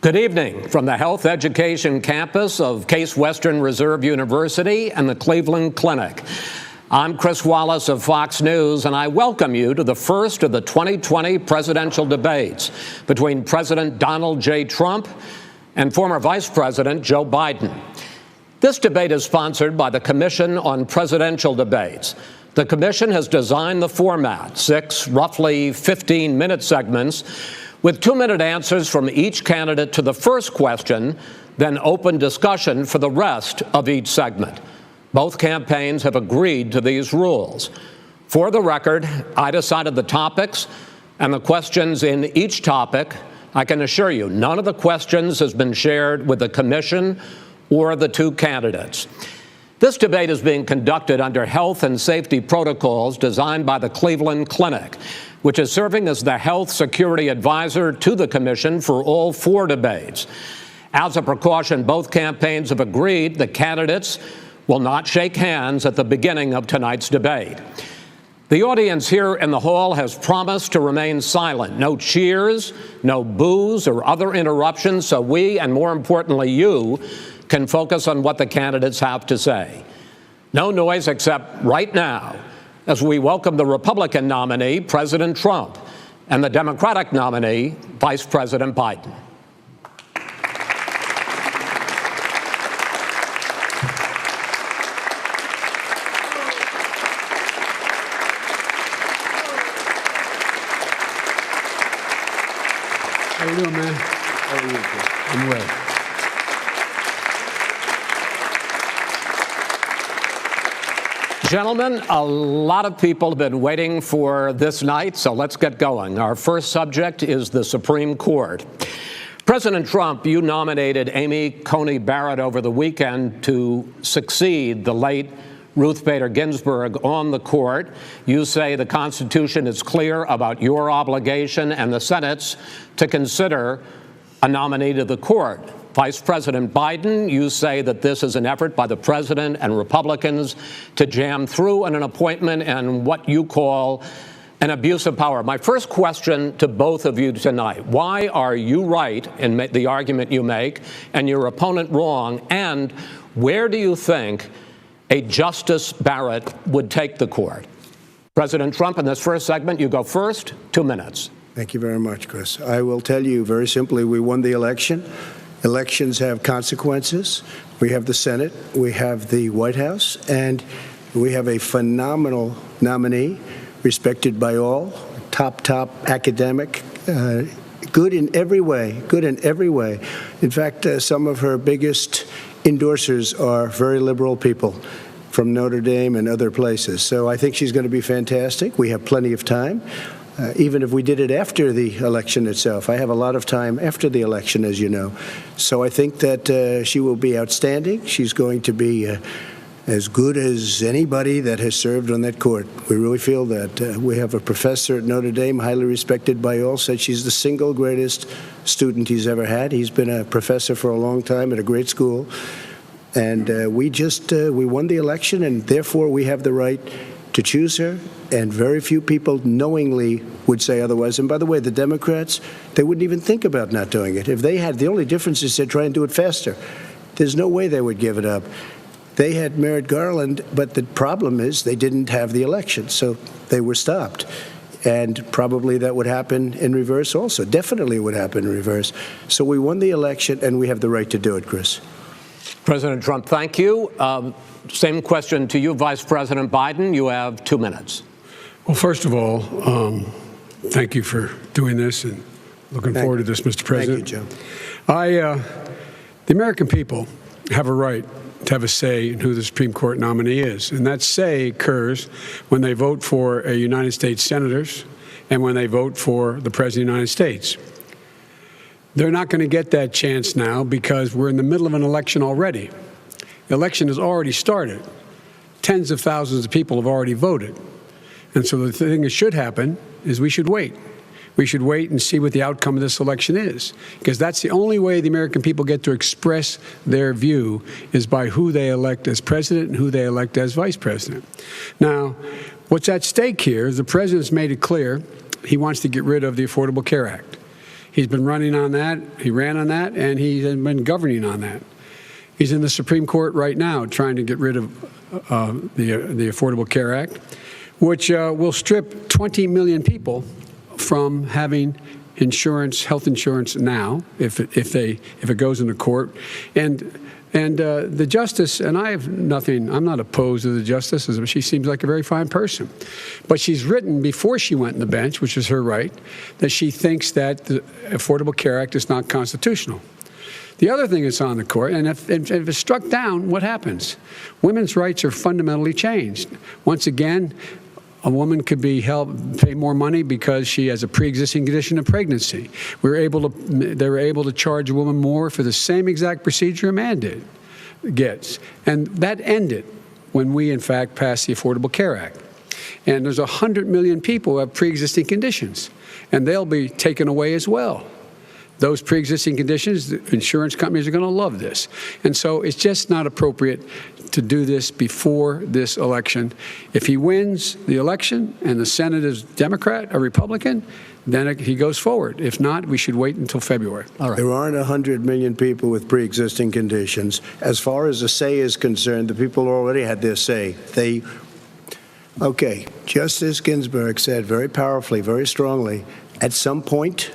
Good evening from the Health Education campus of Case Western Reserve University and the Cleveland Clinic. I'm Chris Wallace of Fox News, and I welcome you to the first of the 2020 presidential debates between President Donald J. Trump and former Vice President Joe Biden. This debate is sponsored by the Commission on Presidential Debates. The commission has designed the format, 6 roughly 15-minute segments, with 2-minute answers from each candidate to the first question, then open discussion for the rest of each segment. Both campaigns have agreed to these rules. For the record, I decided the topics and the questions in each topic. I can assure you, none of the questions has been shared with the commission or the two candidates. This debate is being conducted under health and safety protocols designed by the Cleveland Clinic, which is serving as the health security advisor to the commission for all 4 debates. As a precaution, both campaigns have agreed the candidates will not shake hands at the beginning of tonight's debate. The audience here in the hall has promised to remain silent. No cheers, no boos or other interruptions, so we, and more importantly you, can focus on what the candidates have to say. No noise except right now, as we welcome the Republican nominee, President Trump, and the Democratic nominee, Vice President Biden. How you doing, man? How are you? I'm well. Gentlemen, a lot of people have been waiting for this night, so let's get going. Our first subject is the Supreme Court. President Trump, you nominated Amy Coney Barrett over the weekend to succeed the late Ruth Bader Ginsburg on the court. You say the Constitution is clear about your obligation and the Senate's to consider a nominee to the court. Vice President Biden, you say that this is an effort by the president and Republicans to jam through an appointment and what you call an abuse of power. My first question to both of you tonight: why are you right in the argument you make and your opponent wrong? And where do you think a Justice Barrett would take the court? President Trump, in this first segment, you go first. 2 minutes. Thank you very much, Chris. I will tell you very simply, we won the election. Elections have consequences. We have the Senate, we have the White House, and we have a phenomenal nominee, respected by all, top academic, good in every way, In fact, some of her biggest endorsers are very liberal people from Notre Dame and other places. So I think she's going to be fantastic. We have plenty of time. Even if we did it after the election itself. I have a lot of time after the election, as you know. So I think that she will be outstanding. She's going to be as good as anybody that has served on that court. We really feel that. We have a professor at Notre Dame, highly respected by all, said she's the single greatest student he's ever had. He's been a professor for a long time at a great school. And we won the election, and therefore we have the right to choose her, and very few people knowingly would say otherwise. And by the way, the Democrats, they wouldn't even think about not doing it. If they had, the only difference is they'd try and do it faster. There's no way they would give it up. They had Merrick Garland, but the problem is they didn't have the election, so they were stopped. And probably that would happen in reverse also. Definitely would happen in reverse. So we won the election, and we have the right to do it, Chris. President Trump, thank you. Same question to you, Vice President Biden. You have 2 minutes. Well, first of all, thank you for doing this, and looking forward to this, Mr. President. Thank you, Joe. The American people have a right to have a say in who the Supreme Court nominee is, and that say occurs when they vote for United States senators and when they vote for the President of the United States. They're not going to get that chance now because we're in the middle of an election already. The election has already started. Tens of thousands of people have already voted. And so the thing that should happen is we should wait. We should wait and see what the outcome of this election is, because that's the only way the American people get to express their view is by who they elect as president and who they elect as vice president. Now, what's at stake here is the president's made it clear he wants to get rid of the Affordable Care Act. He's been running on that. He ran on that, and he's been governing on that. He's in the Supreme Court right now trying to get rid of the Affordable Care Act, which will strip 20 million people from having insurance, health insurance now, if it goes into court, and the justice, and I have nothing. I'm not opposed to the justice. She seems like a very fine person, but she's written before she went on the bench, which is her right, that she thinks that the Affordable Care Act is not constitutional. The other thing that's on the court, and if it's struck down, what happens? Women's rights are fundamentally changed. Once again, a woman could be pay more money because she has a pre-existing condition of pregnancy. They were able to charge a woman more for the same exact procedure a man gets. And that ended when we, in fact, passed the Affordable Care Act. And there's 100 million people who have pre-existing conditions, and they'll be taken away as well. Those pre-existing conditions, the insurance companies are going to love this. And so it's just not appropriate to do this before this election. If he wins the election and the Senate is Democrat or Republican, then he goes forward. If not, we should wait until February. All right. There aren't 100 million people with pre-existing conditions. As far as the say is concerned, the people already had their say. Okay, Justice Ginsburg said very powerfully, very strongly, at some point,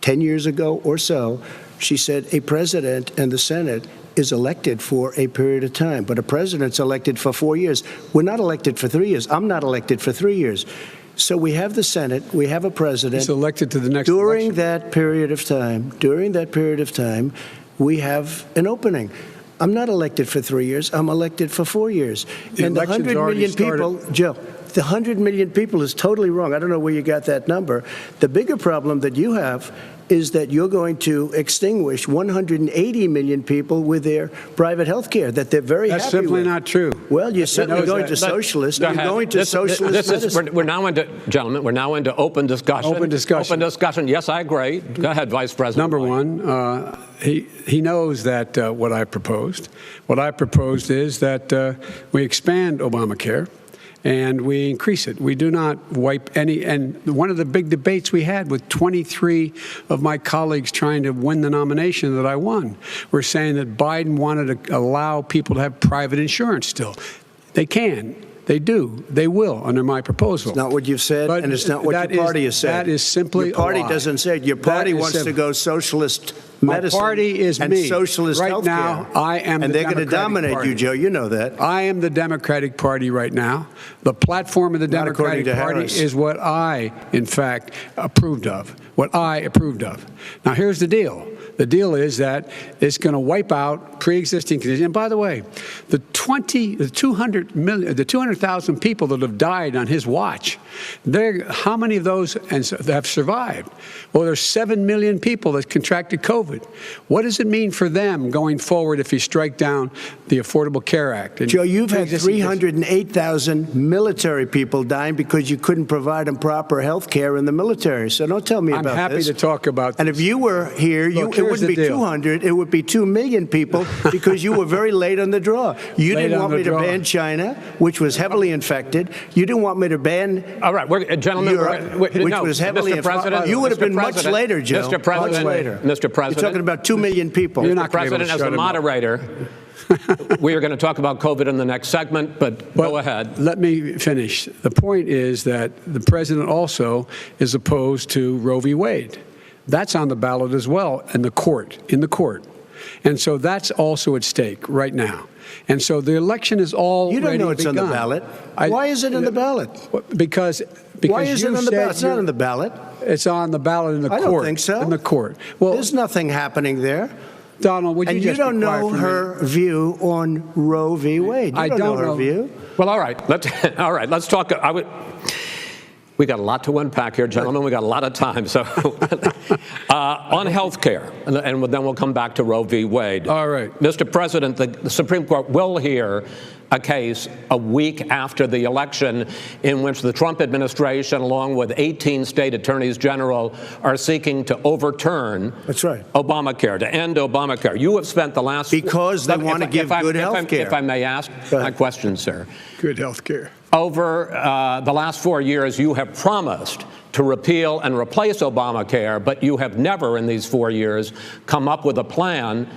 10 years ago or so, she said a president and the Senate is elected for a period of time, but a president's elected for 4 years. We're not elected for 3 years. I'm not elected for 3 years. So we have the Senate, we have a president. He's elected to the next during election. that period of time, we have an opening. I'm not elected for 3 years. I'm elected for 4 years. And the 100 million people, Joe, the 100 million people is totally wrong. I don't know where you got that number. The bigger problem that you have is that you're going to extinguish 180 million people with their private health care that they're very happy with. That's simply not true. Well, you're certainly going to socialist. You're going to socialist medicine. We're now into, gentlemen, we're now into open discussion. Open discussion. Open discussion. Yes, I agree. Go ahead, Vice President. Number one, he knows that what I proposed. What I proposed is that we expand Obamacare and we increase it. We do not wipe any. And one of the big debates we had with 23 of my colleagues trying to win the nomination that I won were saying that Biden wanted to allow people to have private insurance still. They can. They do. They will under my proposal. It's not what you've said, and it's not what your party has said. That is simply your party a lie. doesn't say it. Your party wants to go socialist medicine. My party is and me. Socialist right healthcare. now, I am and the they're going to dominate party. you, Joe. You know that. I am the Democratic Party right now. The platform of the Not Democratic according to Party Harris. is what I, in fact, approved of. What I approved of. Now, here's the deal. The deal is that it's going to wipe out pre-existing conditions. And by the way, the 200,000 people that have died on his watch, how many of those have survived? Well, there's 7 million people that contracted COVID. What does it mean for them going forward if you strike down the Affordable Care Act? Joe, you've had 308,000 military people dying because you couldn't provide them proper health care in the military. So don't tell me about this. I'm happy to talk about this. And if you were here, it wouldn't be 200, it would be 2 million people because you were very late on the draw. You didn't want me to ban China, which was heavily infected. You didn't want me to ban all right, gentlemen, Europe, which was heavily infected. You would have been much later, Joe. Mr. President, much later. Mr. President. You're talking about 2 million people. You're not Mr. President, as the moderator, we are going to talk about COVID in the next segment, but go ahead. Let me finish. The point is that the president also is opposed to Roe v. Wade. That's on the ballot as well in the court. And so that's also at stake right now. And so the election is already begun. You don't know it's on the ballot. Why is it on the ballot? Because why is it on the ballot? It's not on the ballot. It's on the ballot in the court. I don't think so. In the court. Well, there's nothing happening there. Donald, would you just be quiet for a minute? And you don't know her view on Roe v. Wade. You don't know her view. Well, all right. Let's talk. We got a lot to unpack here, gentlemen. We got a lot of time. So, on health care, and then we'll come back to Roe v. Wade. All right. Mr. President, the Supreme Court will hear a case a week after the election in which the Trump administration, along with 18 state attorneys general, are seeking to overturn Obamacare, to end Obamacare. You have spent the last... Because they want to give good health care. If I may ask my question, sir. Good health care. Over the last 4 years, you have promised to repeal and replace Obamacare, but you have never in these 4 years come up with a plan,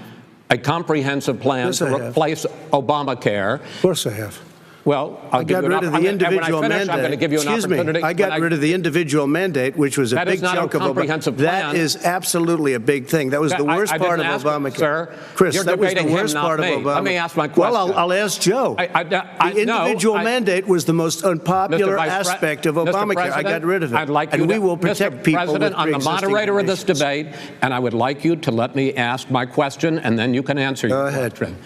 a comprehensive plan to replace Obamacare. Of course I have. Well, I'll give got you rid of the individual mandate. I'm going to give you an opportunity. I got rid of the individual mandate, which was a big chunk of Obamacare. That is absolutely a big thing. That was the worst part of Obamacare. Sir, Chris, that was the worst part of Obamacare. Let me ask my question. Well, I'll ask Joe. The individual mandate was the most unpopular aspect of Obamacare. I got rid of it. I'd like you and we will protect people with President, I'm the moderator of this debate, and I would like you to let me ask my question, and then you can answer your question.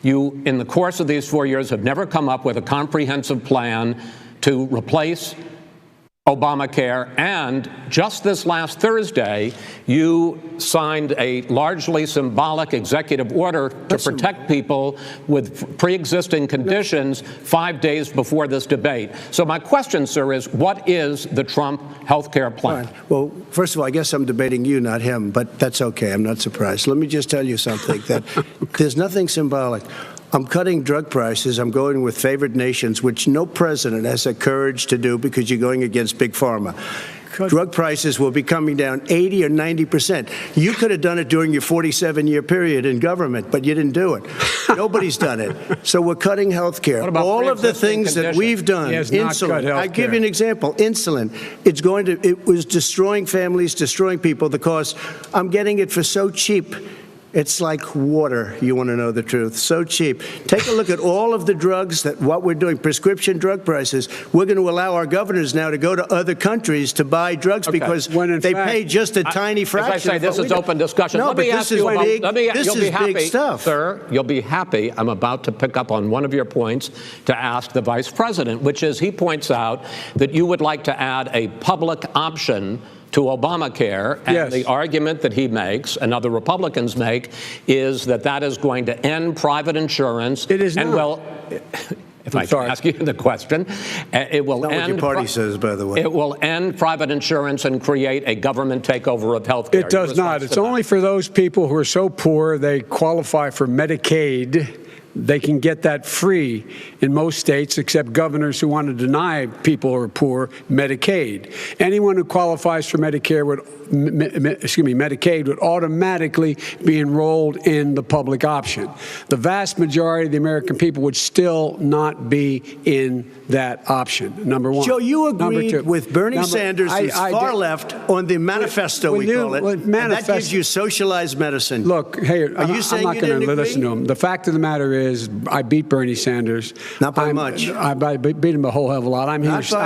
You, in the course of these 4 years, have never come up with a comprehensive plan to replace Obamacare, and just this last Thursday, you signed a largely symbolic executive order to protect people with pre-existing conditions 5 days before this debate. So my question, sir, is what is the Trump health care plan? Fine. Well, first of all, I guess I'm debating you, not him, but that's okay. I'm not surprised. Let me just tell you something, that there's nothing symbolic. I'm cutting drug prices. I'm going with favored nations, which no president has the courage to do because you're going against big pharma. Drug prices will be coming down 80 or 90%. You could have done it during your 47-year period in government, but you didn't do it. Nobody's done it. So we're cutting health care. All of the things that we've done, insulin. I give you an example. Insulin. It was destroying families, destroying people. The cost. I'm getting it for so cheap. It's like water, you want to know the truth. So cheap. Take a look at all of the drugs what we're doing, prescription drug prices. We're going to allow our governors now to go to other countries to buy drugs because they pay just a tiny fraction. As I say, this is open discussion. No, let me ask you about, this is big stuff. Sir, you'll be happy. I'm about to pick up on one of your points to ask the vice president, which is he points out that you would like to add a public option to Obamacare, and the argument that he makes and other Republicans make is that that is going to end private insurance. It is not. Well, if I can ask you the question, it will end. Not what your party says, by the way. It will end private insurance and create a government takeover of health care. It does not. It's only for those people who are so poor they qualify for Medicaid. They can get that free in most states, except governors who want to deny people who are poor Medicaid. Anyone who qualifies for Medicaid would automatically be enrolled in the public option. The vast majority of the American people would still not be in that option. Number one. Joe, you agreed with Bernie Sanders, who's far left, on the manifesto, we call it, and that gives you socialized medicine. Look, hey, are you saying I'm not going to listen to him. The fact of the matter is, I beat Bernie Sanders. Not by much. I beat him a whole hell of a lot. I'm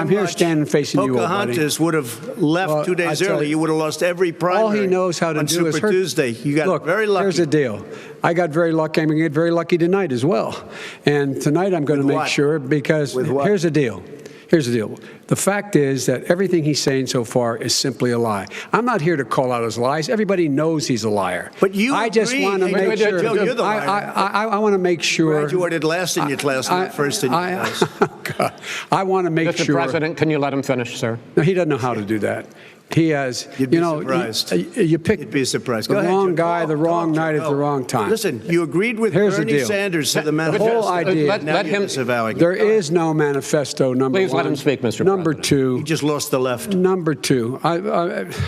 here standing facing you, old buddy. Pocahontas would have left 2 days early. You would have lost every primary. All he knows how to do is Super Tuesday. You got very lucky. Here's the deal. I got very lucky. I'm going to get very lucky tonight as well. And tonight I'm going to make sure, because here's the deal. Here's the deal. The fact is that everything he's saying so far is simply a lie. I'm not here to call out his lies. Everybody knows he's a liar. But you I just want to make sure. Joe, you're the liar. I want to make sure. You graduated last in your class, not first in your class. I want to make sure. Mr. President, can you let him finish, sir? No, he doesn't know how to do that. He has, You'd be surprised. You pick You'd be surprised. the wrong guy, the wrong night at the wrong time. Listen, you agreed with Bernie Sanders to the manifesto. The whole idea. Let him. There is no manifesto, number one. Please let him speak, Mr. Number President. two. You just lost the left. Number two.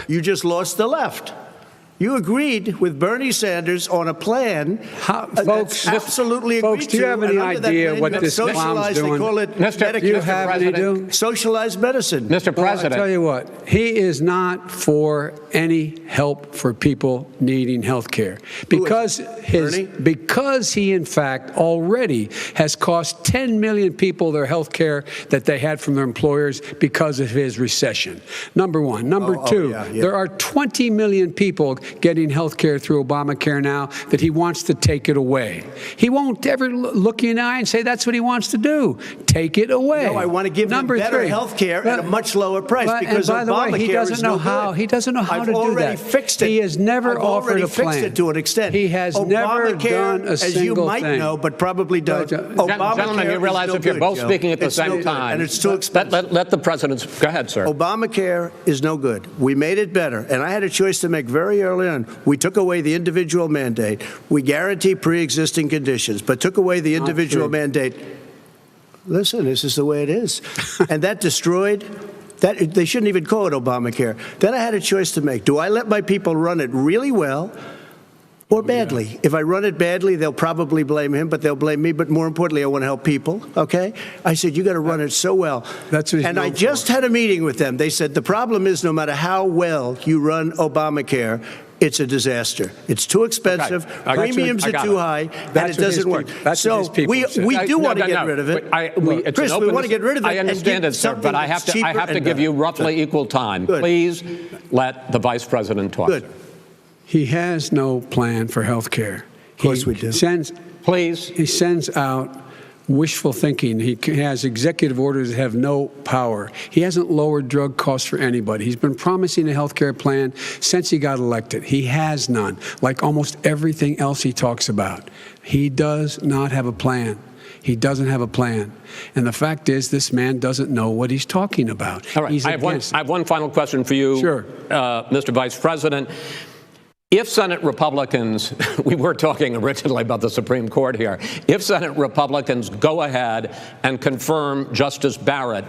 You just lost the left. You agreed with Bernie Sanders on a plan. Folks, absolutely folks, do you have any idea what this clown's doing? They call it Do you have any idea? Socialized medicine. Mr. President. I'll tell you what, he is not for any help for people needing health care. Because he, in fact, already has cost 10 million people their health care that they had from their employers because of his recession. Number one. Number two, there are 20 million people getting health care through Obamacare now that he wants to take it away. He won't ever look you in the eye and say that's what he wants to do. Take it away. No, I want to give them better health care at a much lower price because by the way, Obamacare he doesn't know how. He doesn't know how to do that. I've already fixed it. He has never offered a plan. I've already fixed it to an extent. He has never done a single thing. As you might know, but probably don't. Gentlemen, you realize if you're both speaking at the same time, and it's too expensive. Let the president. Go ahead, sir. Obamacare is no good. We made it better, and I had a choice to make very early on. We took away the individual mandate. We guarantee pre-existing conditions, but took away the individual mandate. Listen, this is the way it is. And that destroyed That they shouldn't even call it Obamacare. Then I had a choice to make. Do I let my people run it really well or badly? Yeah. If I run it badly, they'll probably blame him, but they'll blame me. But more importantly, I want to help people, okay? I said, you got to run it so well. That's what and I just had a meeting with them. They said, the problem is no matter how well you run Obamacare, it's a disaster. It's too expensive. Okay. Premiums are too high, and it doesn't work. So we do want to get rid of it. Chris, we want to get rid of it. I understand it, sir, but I have to give you roughly equal time. Good. Please let the Vice President talk. Good. He has no plan for health care. Of course we do. He sends out wishful thinking. He has executive orders that have no power. He hasn't lowered drug costs for anybody. He's been promising a health care plan since he got elected. He has none, like almost everything else he talks about. He does not have a plan. He doesn't have a plan. And the fact is, this man doesn't know what he's talking about. All right. I have one final question for you, sure. Mr. Vice President. If Senate Republicans, we were talking originally about the Supreme Court here, if Senate Republicans go ahead and confirm Justice Barrett,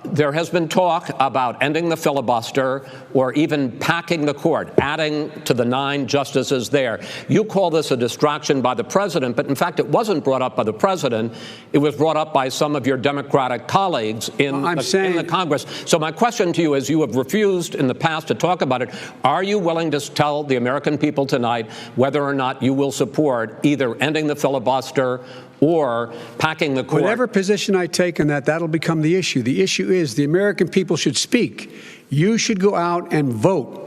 there has been talk about ending the filibuster or even packing the court, adding to the 9 justices there. You call this a distraction by the president, but in fact it wasn't brought up by the president. It was brought up by some of your Democratic colleagues in the Congress. So my question to you is, you have refused in the past to talk about it. Are you willing to tell the American people tonight whether or not you will support either ending the filibuster or packing the court? Whatever position I take on that, that'll become the issue. The issue is the American people should speak. You should go out and vote.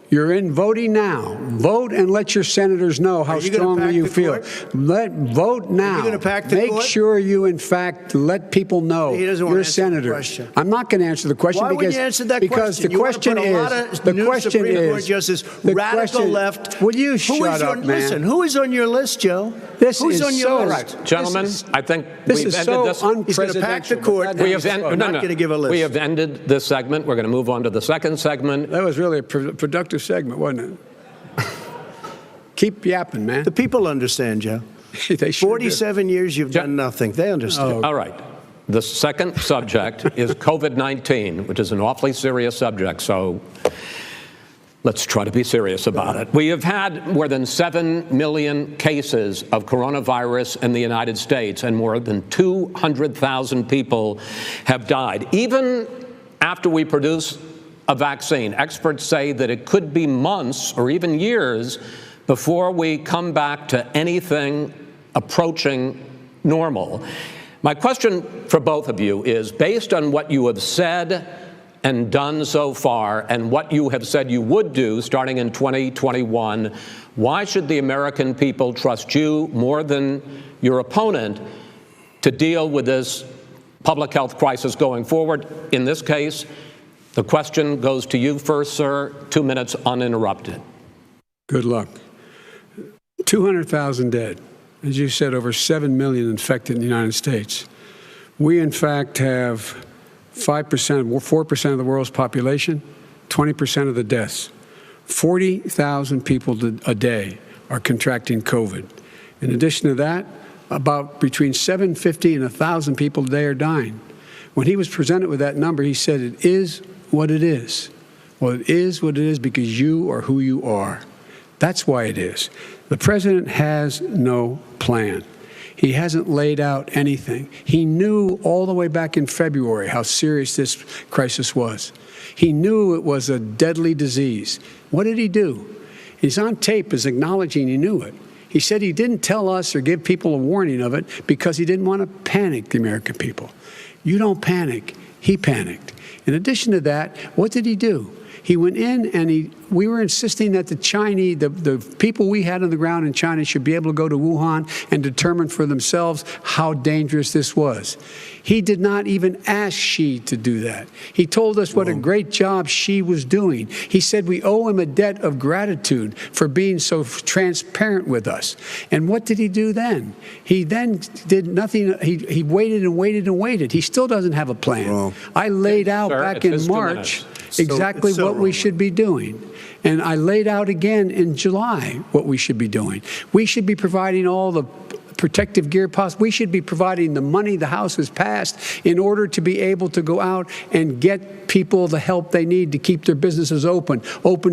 You're in voting now. Vote and let your senators know how strongly you feel. Vote now. Are you going to pack the court? Make sure you, in fact, let people know you're a senator. I'm not going to answer the question. Why wouldn't you answer that question? The question is, radical left. Will you shut up, man? Listen, who is on your list, Joe? Who's on your list? Right. Gentlemen, I think this we've is ended this. He's going to pack the court. We have not going to give a list. We have ended this segment. We're going to move on to the second segment. That was really a productive segment, wasn't it? Keep yapping, man. The people understand, Joe. They sure 47 years you've done nothing. They understand. All right. The second subject is COVID-19, which is an awfully serious subject, so let's try to be serious about it. We have had more than 7 million cases of coronavirus in the United States, and more than 200,000 people have died. Even after we produce a vaccine, experts say that it could be months or even years before we come back to anything approaching normal. My question for both of you is, based on what you have said and done so far and what you have said you would do starting in 2021, why should the American people trust you more than your opponent to deal with this public health crisis going forward? In this case, the question goes to you first, sir. 2 minutes uninterrupted. Good luck. 200,000 dead. As you said, over 7 million infected in the United States. We, in fact, have 4% of the world's population, 20% of the deaths. 40,000 people a day are contracting COVID. In addition to that, about between 750 and 1,000 people a day are dying. When he was presented with that number, he said, it is what it is. Well, it is what it is because you are who you are. That's why it is. The president has no plan. He hasn't laid out anything. He knew all the way back in February how serious this crisis was. He knew it was a deadly disease. What did he do? He's on tape as acknowledging he knew it. He said he didn't tell us or give people a warning of it because he didn't want to panic the American people. You don't panic. He panicked. In addition to that, what did he do? He went in and we were insisting that the Chinese, the people we had on the ground in China should be able to go to Wuhan and determine for themselves how dangerous this was. He did not even ask Xi to do that. He told us what a great job Xi was doing. He said we owe him a debt of gratitude for being so transparent with us. And what did he do then? He then did nothing. He waited and waited and waited. He still doesn't have a plan. I laid out back in March exactly what we should be doing. And I laid out again in July what we should be doing. We should be providing all the protective gear possible. We should be providing the money the House has passed in order to be able to go out and get people the help they need to keep their businesses open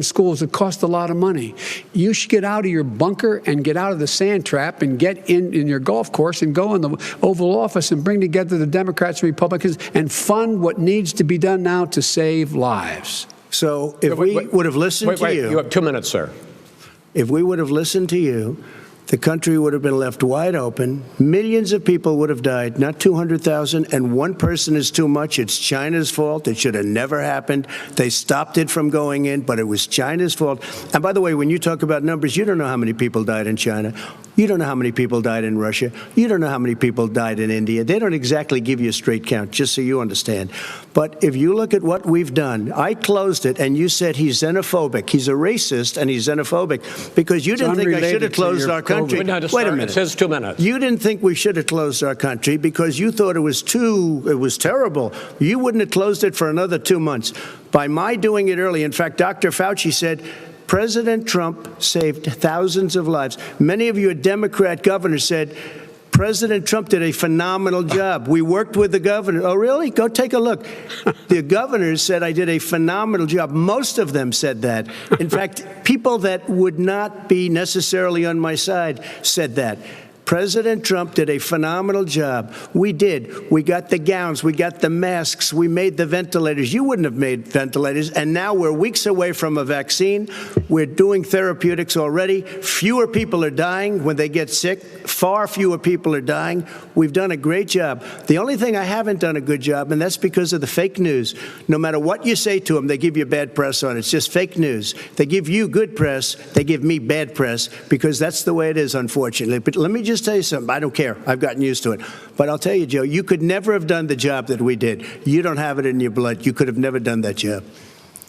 schools. It costs a lot of money. You should get out of your bunker and get out of the sand trap and get in your golf course and go in the Oval Office and bring together the Democrats and Republicans and fund what needs to be done now to save lives. So if we would have listened to you... You have 2 minutes, sir. If we would have listened to you, the country would have been left wide open. Millions of people would have died, not 200,000, and one person is too much. It's China's fault. It should have never happened. They stopped it from going in, but it was China's fault. And by the way, when you talk about numbers, you don't know how many people died in China. You don't know how many people died in Russia. You don't know how many people died in India. They don't exactly give you a straight count, just so you understand. But if you look at what we've done, I closed it, and you said he's xenophobic. He's a racist, and he's xenophobic because you didn't think I should have closed our country. Wait a minute. It says 2 minutes. You didn't think we should have closed our country because you thought it was terrible. You wouldn't have closed it for another 2 months. By my doing it early, in fact, Dr. Fauci said, President Trump saved thousands of lives. Many of you Democrat governors said, President Trump did a phenomenal job. We worked with the governor. Oh, really? Go take a look. The governors said I did a phenomenal job. Most of them said that. In fact, people that would not be necessarily on my side said that. President Trump did a phenomenal job. We did. We got the gowns. We got the masks. We made the ventilators. You wouldn't have made ventilators. And now we're weeks away from a vaccine. We're doing therapeutics already. Fewer people are dying when they get sick. Far fewer people are dying. We've done a great job. The only thing I haven't done a good job, and that's because of the fake news. No matter what you say to them, they give you bad press on it. It's just fake news. They give you good press. They give me bad press because that's the way it is, unfortunately. But let me just tell you something. I don't care. I've gotten used to it. But I'll tell you, Joe, you could never have done the job that we did. You don't have it in your blood. You could have never done that job.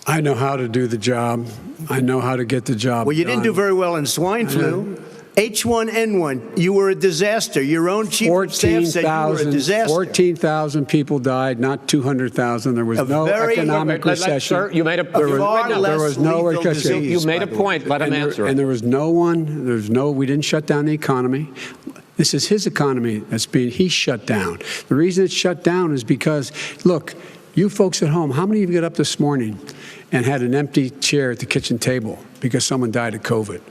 I know how to do the job. I know how to get the job Well, you done. didn't do very well in swine flu. H1N1, you were a disaster. Your own chief of staff said you were a disaster. 14,000 people died, not 200,000. There was no economic recession. Sir, you made a there was no recession. You made a point. Let him answer. And there was we didn't shut down the economy. This is his economy he's shut down. The reason it's shut down is because, look, you folks at home, how many of you got up this morning and had an empty chair at the kitchen table because someone died of COVID?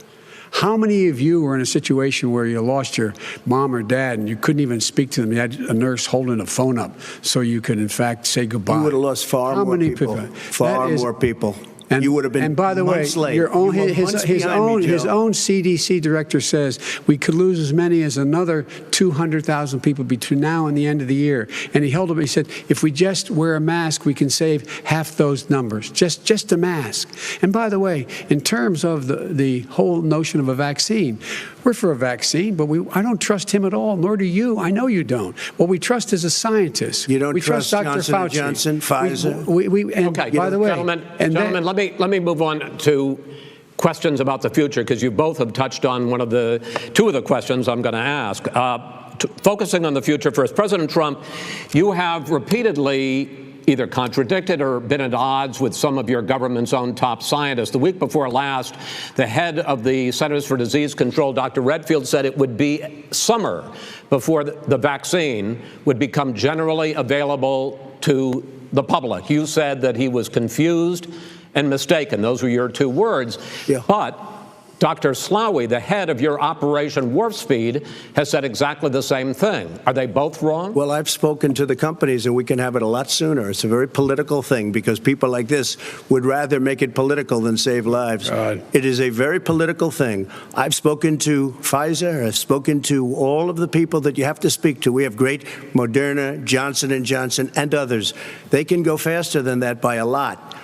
How many of you were in a situation where you lost your mom or dad and you couldn't even speak to them? You had a nurse holding a phone up so you could, in fact, say goodbye. You would have lost far more people. Far more people. And you would have been. And by the way, his own CDC director says we could lose as many as another 200,000 people between now and the end of the year. And he held up. He said, if we just wear a mask, we can save half those numbers. Just a mask. And by the way, in terms of the whole notion of a vaccine, we're for a vaccine, but I don't trust him at all. Nor do you. I know you don't. What we trust is a scientist. You don't we trust Dr. Johnson Fauci. Johnson, Pfizer. Okay, by the way, gentlemen, let me move on to questions about the future, because you both have touched on two of the questions I'm going to ask. Focusing on the future first, President Trump, you have repeatedly either contradicted or been at odds with some of your government's own top scientists. The week before last, the head of the Centers for Disease Control, Dr. Redfield, said it would be summer before the vaccine would become generally available to the public. You said that he was confused and mistaken. Those were your two words. Yeah. But Dr. Slaoui, the head of your Operation Warp Speed, has said exactly the same thing. Are they both wrong? Well, I've spoken to the companies, and we can have it a lot sooner. It's a very political thing because people like this would rather make it political than save lives. It is a very political thing. I've spoken to Pfizer. I've spoken to all of the people that you have to speak to. We have great Moderna, Johnson & Johnson, and others. They can go faster than that by a lot.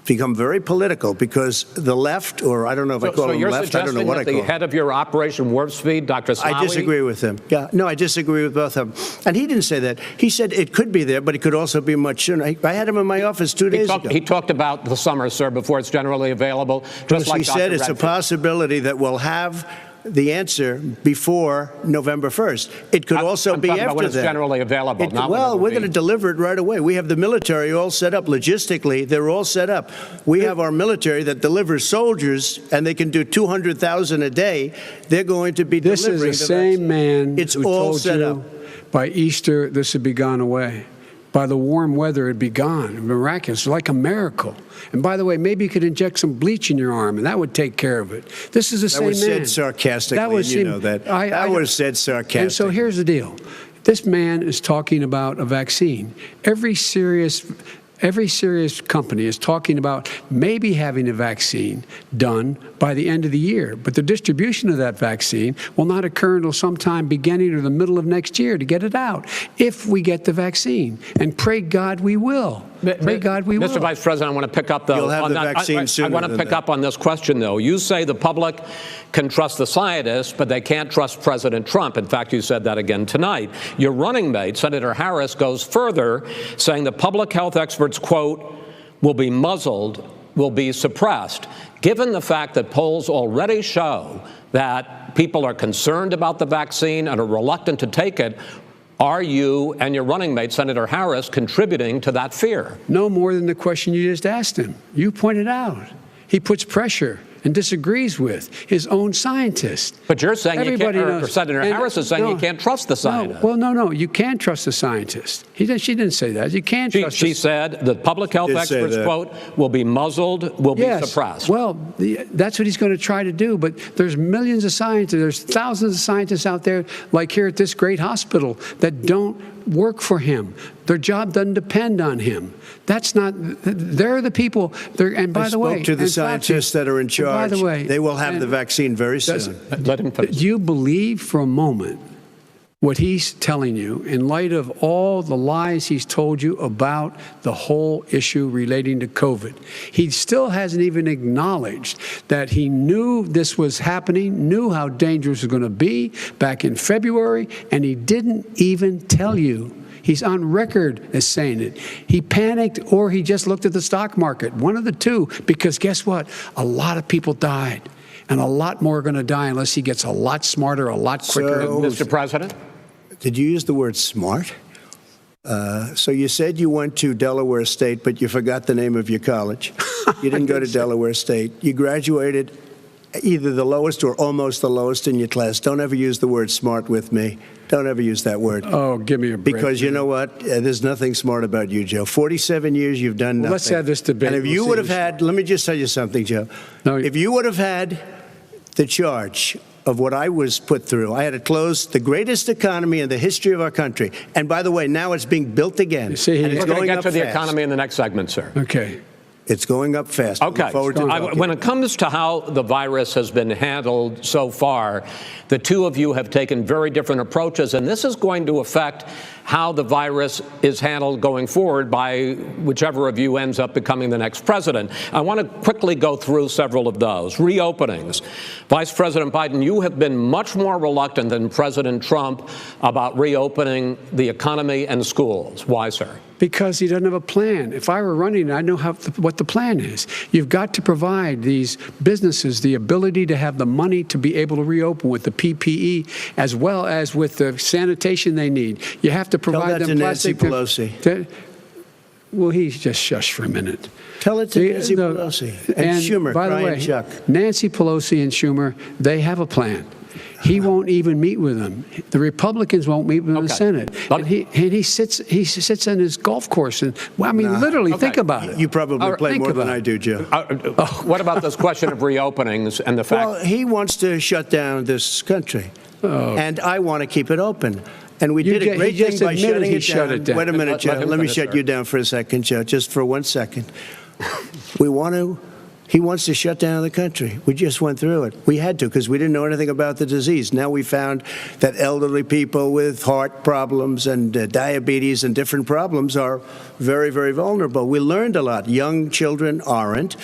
Become very political because the left, or I don't know if I call them left, I don't know what I call them. So you're suggesting that the head of your Operation Warp Speed, Dr. Slaoui? I disagree with him. Yeah, no, I disagree with both of them. And he didn't say that. He said it could be there, but it could also be much sooner. I had him in my office 2 days ago. He talked about the summer, sir, before it's generally available. Just like he said, it's a possibility that we'll have the answer before November 1st. It could also I'm be talking after about when it's that. generally available. Not when it Well, will we're be. going to deliver it right away. We have the military all set up logistically. They're all set up. We have our military that delivers soldiers, and they can do 200,000 a day. They're going to be This is delivering the same vaccine. man It's who all told set you up. by Easter this would be gone away. By the warm weather, it'd be gone. Miraculous, like a miracle. And by the way, maybe you could inject some bleach in your arm, and that would take care of it. This is the same That was man. said sarcastically, That was and you know that. That was said sarcastically. And so here's the deal. This man is talking about a vaccine. Every serious company is talking about maybe having a vaccine done by the end of the year. But the distribution of that vaccine will not occur until sometime beginning or the middle of next year to get it out, if we get the vaccine. And pray God we will. Pray God we will. Mr. Vice President, I want to pick up, though. You'll have on the that. vaccine I sooner want to than pick that. up on this question, though. You say the public can trust the scientists, but they can't trust President Trump. In fact, you said that again tonight. Your running mate, Senator Harris, goes further, saying the public health experts, quote, will be muzzled, will be suppressed. Given the fact that polls already show that people are concerned about the vaccine and are reluctant to take it, are you and your running mate, Senator Harris, contributing to that fear? No more than the question you just asked him. You pointed out. He puts pressure and disagrees with his own scientists. But you're saying you can't, or knows. Senator And Harris is saying you can't trust the scientists. No, you can't trust the scientists. She didn't say that. You can't trust She said the public health Did say experts, that. quote, will be muzzled, will be suppressed. Well, that's what he's going to try to do. But there's millions of scientists, there's thousands of scientists out there, like here at this great hospital, that don't work for him. Their job doesn't depend on him. That's not. They're the people. And by I the way, spoke to the and Fauci, scientists that are in charge. By the way, they will have and the vaccine very soon. Let him finish. do you believe for a moment what he's telling you in light of all the lies he's told you about the whole issue relating to COVID? He still hasn't even acknowledged that he knew this was happening, knew how dangerous it was going to be back in February, and he didn't even tell you. He's on record as saying it. He panicked or he just looked at the stock market, one of the two, because guess what? A lot of people died, and a lot more are going to die unless he gets a lot smarter, a lot quicker. So- Mr. President? Did you use the word smart? So you said you went to Delaware State, but you forgot the name of your college. You didn't go to Delaware State. You graduated either the lowest or almost the lowest in your class. Don't ever use the word smart with me. Don't ever use that word. Oh, give me a break. Because you know what? There's nothing smart about you, Joe. 47 years, you've done nothing. Let's have this debate. And if you We'll would see have had, let me just tell you something, Joe. No, if you would have had the charge of what I was put through, I had to close the greatest economy in the history of our country. And by the way, now it's being built again. You see, and it's We're going to going get up to the fast. economy in the next segment, sir. Okay. It's going up fast. Okay. Look forward to talking. When it comes to how the virus has been handled so far, the two of you have taken very different approaches, and this is going to affect how the virus is handled going forward by whichever of you ends up becoming the next president. I want to quickly go through several of those. Reopenings. Vice President Biden, you have been much more reluctant than President Trump about reopening the economy and schools. Why, sir? Because he doesn't have a plan. If I were running, I know what the plan is. You've got to provide these businesses the ability to have the money to be able to reopen with the PPE as well as with the sanitation they need. You have to provide that them to Nancy plastic. Pelosi. Well, he's just shush for a minute. Tell it to Nancy Pelosi and Schumer, by the Brian way, Chuck. Nancy Pelosi and Schumer, they have a plan. He won't even meet with them. The Republicans won't meet with him in the Senate. And he sits on his golf course. And well, I mean, literally, think about it. You probably play think more than about I it. do, Joe. What about this question of reopenings and the fact? Well, he wants to shut down this country, and I want to keep it open. And we did a great he thing just by admitted shutting he it shut down. it down. Wait a minute, Let Joe. him Let me finish, shut sir. you down for a second, Joe, just for 1 second. He wants to shut down the country. We just went through it. We had to because we didn't know anything about the disease. Now we found that elderly people with heart problems and diabetes and different problems are very, very vulnerable. We learned a lot. Young children aren't.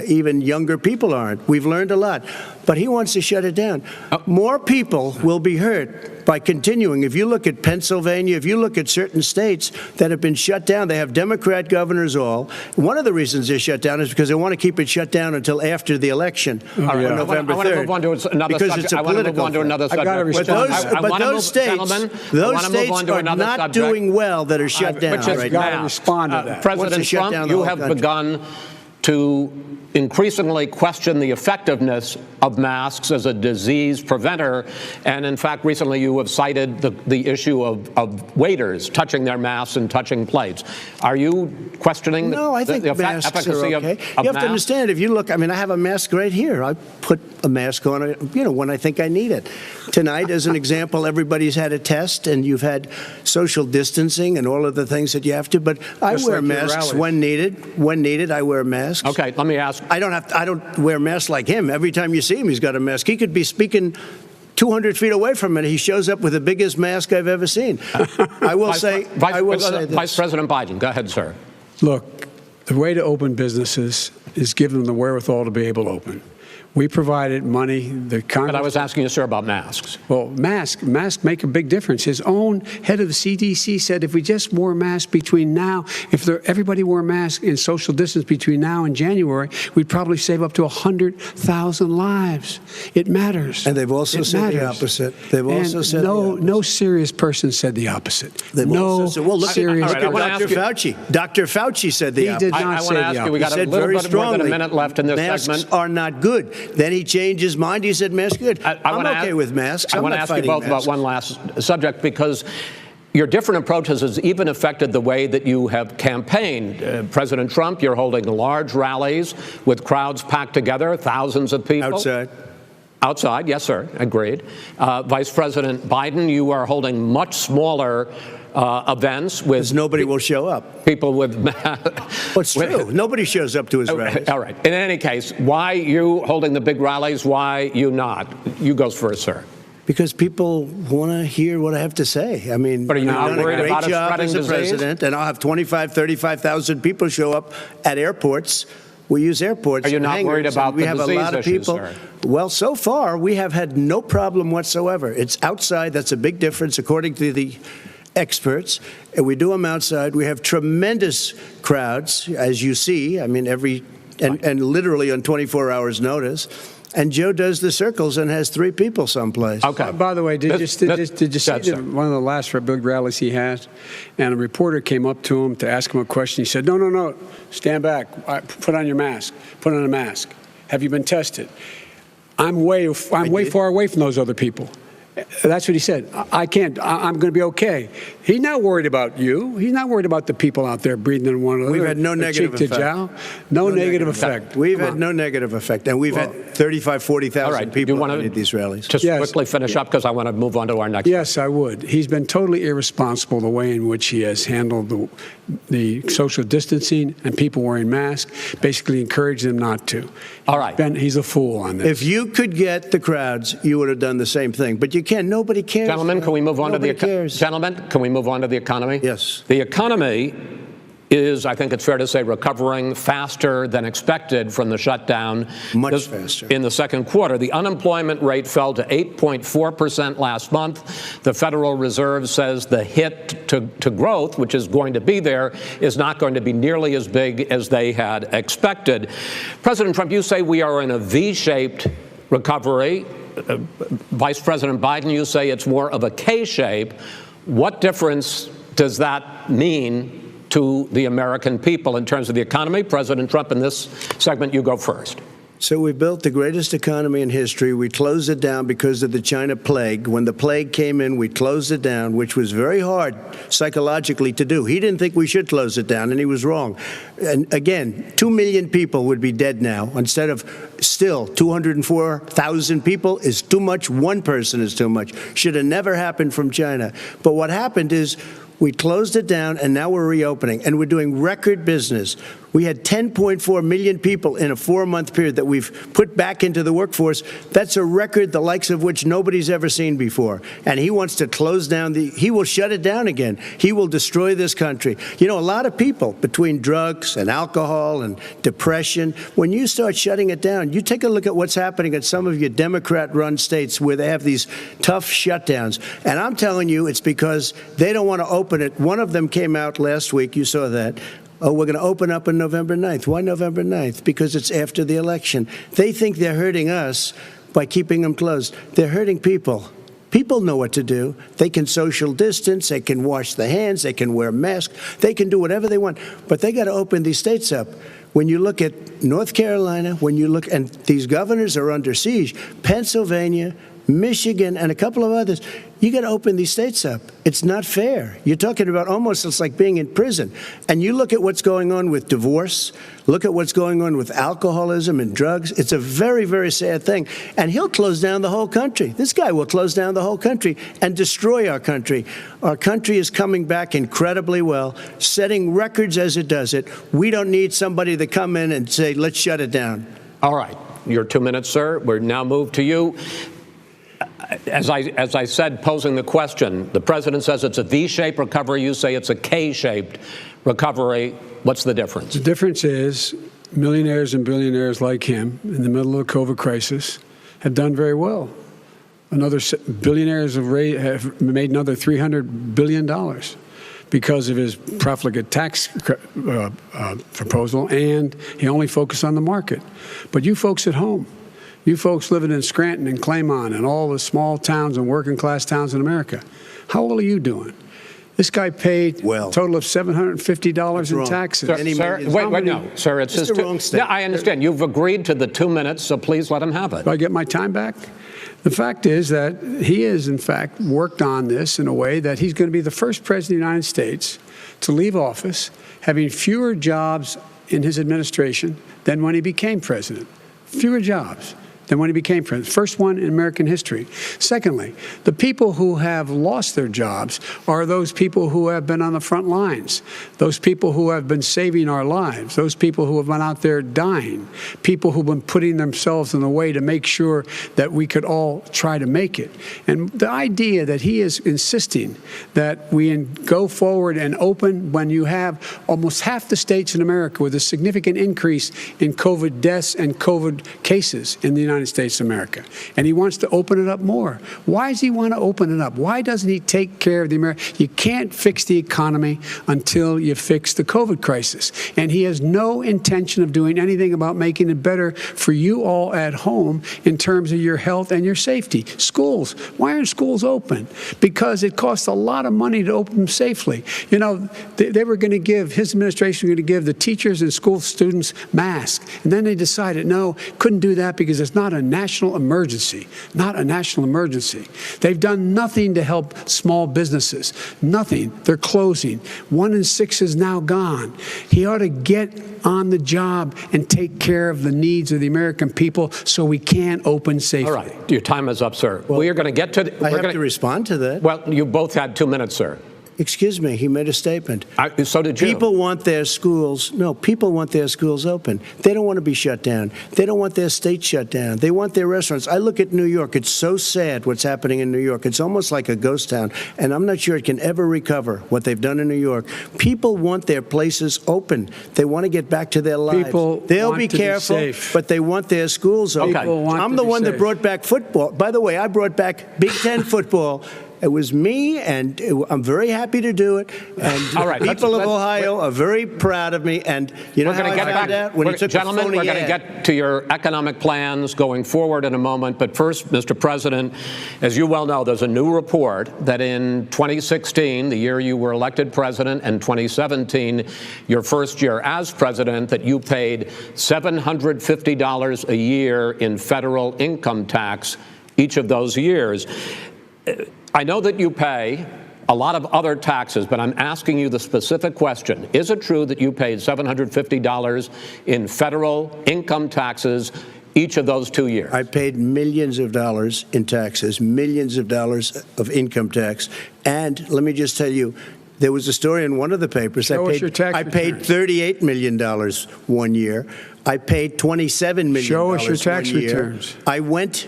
Even younger people aren't. We've learned a lot. But he wants to shut it down. More people will be hurt by continuing. If you look at Pennsylvania, if you look at certain states that have been shut down, they have Democrat governors all. One of the reasons they're shut down is because they want to keep it shut down until after the election on November 3rd. I want to move on to another because subject. it's a I want to move political on to another I've got to subject. respond. But those states are not doing well that are shut down Which is right got now. to respond to that. President shut Trump, down the you whole have country. begun to increasingly question the effectiveness of masks as a disease preventer. And in fact, recently you have cited the issue of waiters touching their masks and touching plates. Are you questioning No, I think the masks efficacy are okay. of You have masks? to understand, if you look, I mean, I have a mask right here. I put a mask on, when I think I need it. Tonight, as an example, everybody's had a test, and you've had social distancing and all of the things that you have to. But I Just wear like your masks rallies. when needed. When needed, I wear masks. Okay, let me ask. I don't wear masks like him. Every time you see him, he's got a mask. He could be speaking 200 feet away from it. He shows up with the biggest mask I've ever seen. I will say this. Vice President Biden, go ahead, sir. Look, the way to open businesses is give them the wherewithal to be able to open. We provided money. The Congress. But I was asking you, sir, about masks. Well, masks make a big difference. His own head of the CDC said if we just wore masks between now, everybody wore masks in social distance between now and January, we'd probably save up to 100,000 lives. It matters. And they've also said the opposite. They've also said the opposite. No serious person said the opposite. They've also said, well, look serious at I wanna Dr. ask you- Fauci. Dr. Fauci said the He opposite. did not I want say to the ask you, we opposite. got a Said little very bit more than a strongly, minute left in this masks segment. are not good. Then he changed his mind. He said masks are good. I'm wanna okay with masks. I I'm want to not ask you fighting both about masks. one last subject, because your different approaches has even affected the way that you have campaigned. President Trump, you're holding large rallies with crowds packed together, thousands of people. Outside. Outside, yes, sir, agreed. Vice President Biden, you are holding much smaller events with Because nobody will show up. people with. Well, it's true. Nobody shows up to his rallies. All right. In any case, why you holding the big rallies? Why you not? You go first, sir. Because people want to hear what I have to say. I mean, But are you I've not done a worried great about it job spreading as a disease? president, and I'll have 35,000 people show up at airports. We use airports. Are you not hangars, worried about and we the have a disease lot of issues, people. sir? Well, so far we have had no problem whatsoever. It's outside. That's a big difference, according to the experts. And we do them outside. We have tremendous crowds, as you see. I mean, and literally on 24 hours notice. And Joe does the circles and has 3 people someplace. Okay. By the way, did you see one of the last big rallies he had? And a reporter came up to him to ask him a question. He said, no, stand back. Put on your mask. Put on a mask. Have you been tested? I'm way far away from those other people. That's what he said. I can't. I'm going to be okay. He's not worried about you. He's not worried about the people out there breathing in one another. We've had no negative cheek to effect. jowl. No negative effect. We've had no negative effect. And we've had 35,000, 40,000 All right. people want at these rallies. Just Yes. quickly finish up, because I want to move on to our next. Yes, I would. He's been totally irresponsible the way in which he has handled the social distancing and people wearing masks, basically encouraged them not to. All right. He's a fool on this. If you could get the crowds, you would have done the same thing. But you can't. Nobody cares. Gentlemen, can we move on Nobody to the cares. Gentlemen, can we move on to the economy? Yes. The economy is, I think it's fair to say, recovering faster than expected from the shutdown. Much faster. In the second quarter, the unemployment rate fell to 8.4% last month. The Federal Reserve says the hit to growth, which is going to be there, is not going to be nearly as big as they had expected. President Trump, you say we are in a V-shaped recovery. Vice President Biden, you say it's more of a K-shape. What difference does that mean to the American people in terms of the economy? President Trump, in this segment, you go first. So we built the greatest economy in history. We closed it down because of the China plague. When the plague came in, we closed it down, which was very hard psychologically to do. He didn't think we should close it down, and he was wrong. And again, 2 million people would be dead now instead of still 204,000 people is too much. One person is too much. Should have never happened from China. But what happened is we closed it down, and now we're reopening, and we're doing record business. We had 10.4 million people in a 4-month period that we've put back into the workforce. That's a record the likes of which nobody's ever seen before. And he wants to close down he will shut it down again. He will destroy this country. You know, a lot of people, between drugs and alcohol and depression, when you start shutting it down, you take a look at what's happening in some of your Democrat-run states where they have these tough shutdowns. And I'm telling you, it's because they don't want to open it. One of them came out last week. You saw that. Oh, we're going to open up on November 9th. Why November 9th? Because it's after the election. They think they're hurting us by keeping them closed. They're hurting people. People know what to do. They can social distance. They can wash their hands. They can wear masks. They can do whatever they want. But they got to open these states up. When you look at North Carolina, when you look, and these governors are under siege, Pennsylvania, Michigan, and a couple of others, you got to open these states up. It's not fair. You're talking about almost it's like being in prison. And you look at what's going on with divorce, look at what's going on with alcoholism and drugs. It's a very, very sad thing. And he'll close down the whole country. This guy will close down the whole country and destroy our country. Our country is coming back incredibly well, setting records as it does it. We don't need somebody to come in and say, let's shut it down. All right. Your 2 minutes, sir. We're now moved to you. As I said, posing the question, the president says it's a V-shaped recovery. You say it's a K-shaped recovery. What's the difference? The difference is millionaires and billionaires like him in the middle of the COVID crisis have done very well. Billionaires have made another $300 billion because of his profligate tax proposal, and he only focused on the market. But you folks at home, you folks living in Scranton and Claymont and all the small towns and working class towns in America, how well are you doing? This guy paid a total of $750 in taxes. Sir, wait, no, sir, it's his wrong statement. Yeah, I understand. You've agreed to the 2 minutes, so please let him have it. Do I get my time back? The fact is that he has, in fact, worked on this in a way that he's going to be the first president of the United States to leave office having fewer jobs in his administration than when he became president. Fewer jobs than when he became president. First one in American history. Secondly, the people who have lost their jobs are those people who have been on the front lines, those people who have been saving our lives, those people who have been out there dying, people who have been putting themselves in the way to make sure that we could all try to make it. And the idea that he is insisting that we go forward and open when you have almost half the states in America with a significant increase in COVID deaths and COVID cases in the United States of America, and he wants to open it up more. Why does he want to open it up? Why doesn't he take care of the American? You can't fix the economy until you fix the COVID crisis, and he has no intention of doing anything about making it better for you all at home in terms of your health and your safety. Schools, why aren't schools open? Because it costs a lot of money to open them safely. You know, they were going to give, his administration was going to give the teachers and school students masks, and then they decided, no, couldn't do that because it's not a national emergency, not a national emergency. They've done nothing to help small businesses, nothing. They're closing. 1 in 6 is now gone. He ought to get on the job and take care of the needs of the American people so we can open safely. All right, your time is up, sir. Well, we are going to get to... I have to respond to that. Well, you both had 2 minutes, sir. Excuse me, he made a statement. So did you. People want their schools, people want their schools open. They don't want to be shut down. They don't want their state shut down. They want their restaurants. I look at New York. It's so sad what's happening in New York. It's almost like a ghost town, and I'm not sure it can ever recover what they've done in New York. People want their places open. They want to get back to their lives. They'll be careful, but they want their schools open. Okay. I'm the one that brought back football. By the way, I brought back Big Ten football. It was me, and I'm very happy to do it. And all right, people of Ohio are very proud of me. And you know how I found out? When he took a phony ad. Gentlemen, we're going to get to your economic plans going forward in a moment. But first, Mr. President, as you well know, there's a new report that in 2016, the year you were elected president, and 2017, your first year as president, that you paid $750 a year in federal income tax each of those years. I know that you pay a lot of other taxes, but I'm asking you the specific question. Is it true that you paid $750 in federal income taxes each of those 2 years? I paid millions of dollars in taxes, millions of dollars of income tax. And let me just tell you, There was a story in one of the papers. Show us your tax I paid returns. $38 million 1 year. I paid $27 million Show us your tax 1 year. returns. I went.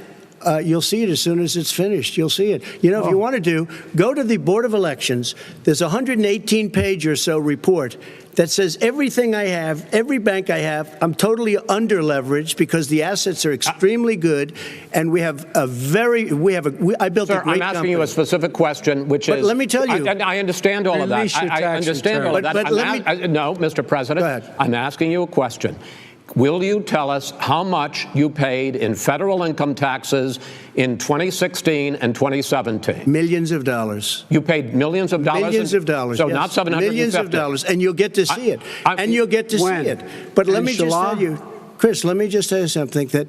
You'll see it as soon as it's finished. You'll see it. You know, if you want to go to the Board of Elections. There's a 118-page or so report that says everything I have, every bank I have, I'm totally under-leveraged because the assets are extremely good, and I built Sir, a great company. I'm asking you a specific question, which But is... let me tell you. I understand all of that. Release your I tax understand all of return. that. But let me- No, Mr. President, Go ahead. I'm asking you a question. Will you tell us how much you paid in federal income taxes in 2016 and 2017? Millions of dollars. You paid millions of dollars? Millions of dollars. So yes. not 750? Millions of dollars, and you'll get to see it. And you'll get to When? see it. But let me just Inshallah? tell you, Chris, let me just tell you something, that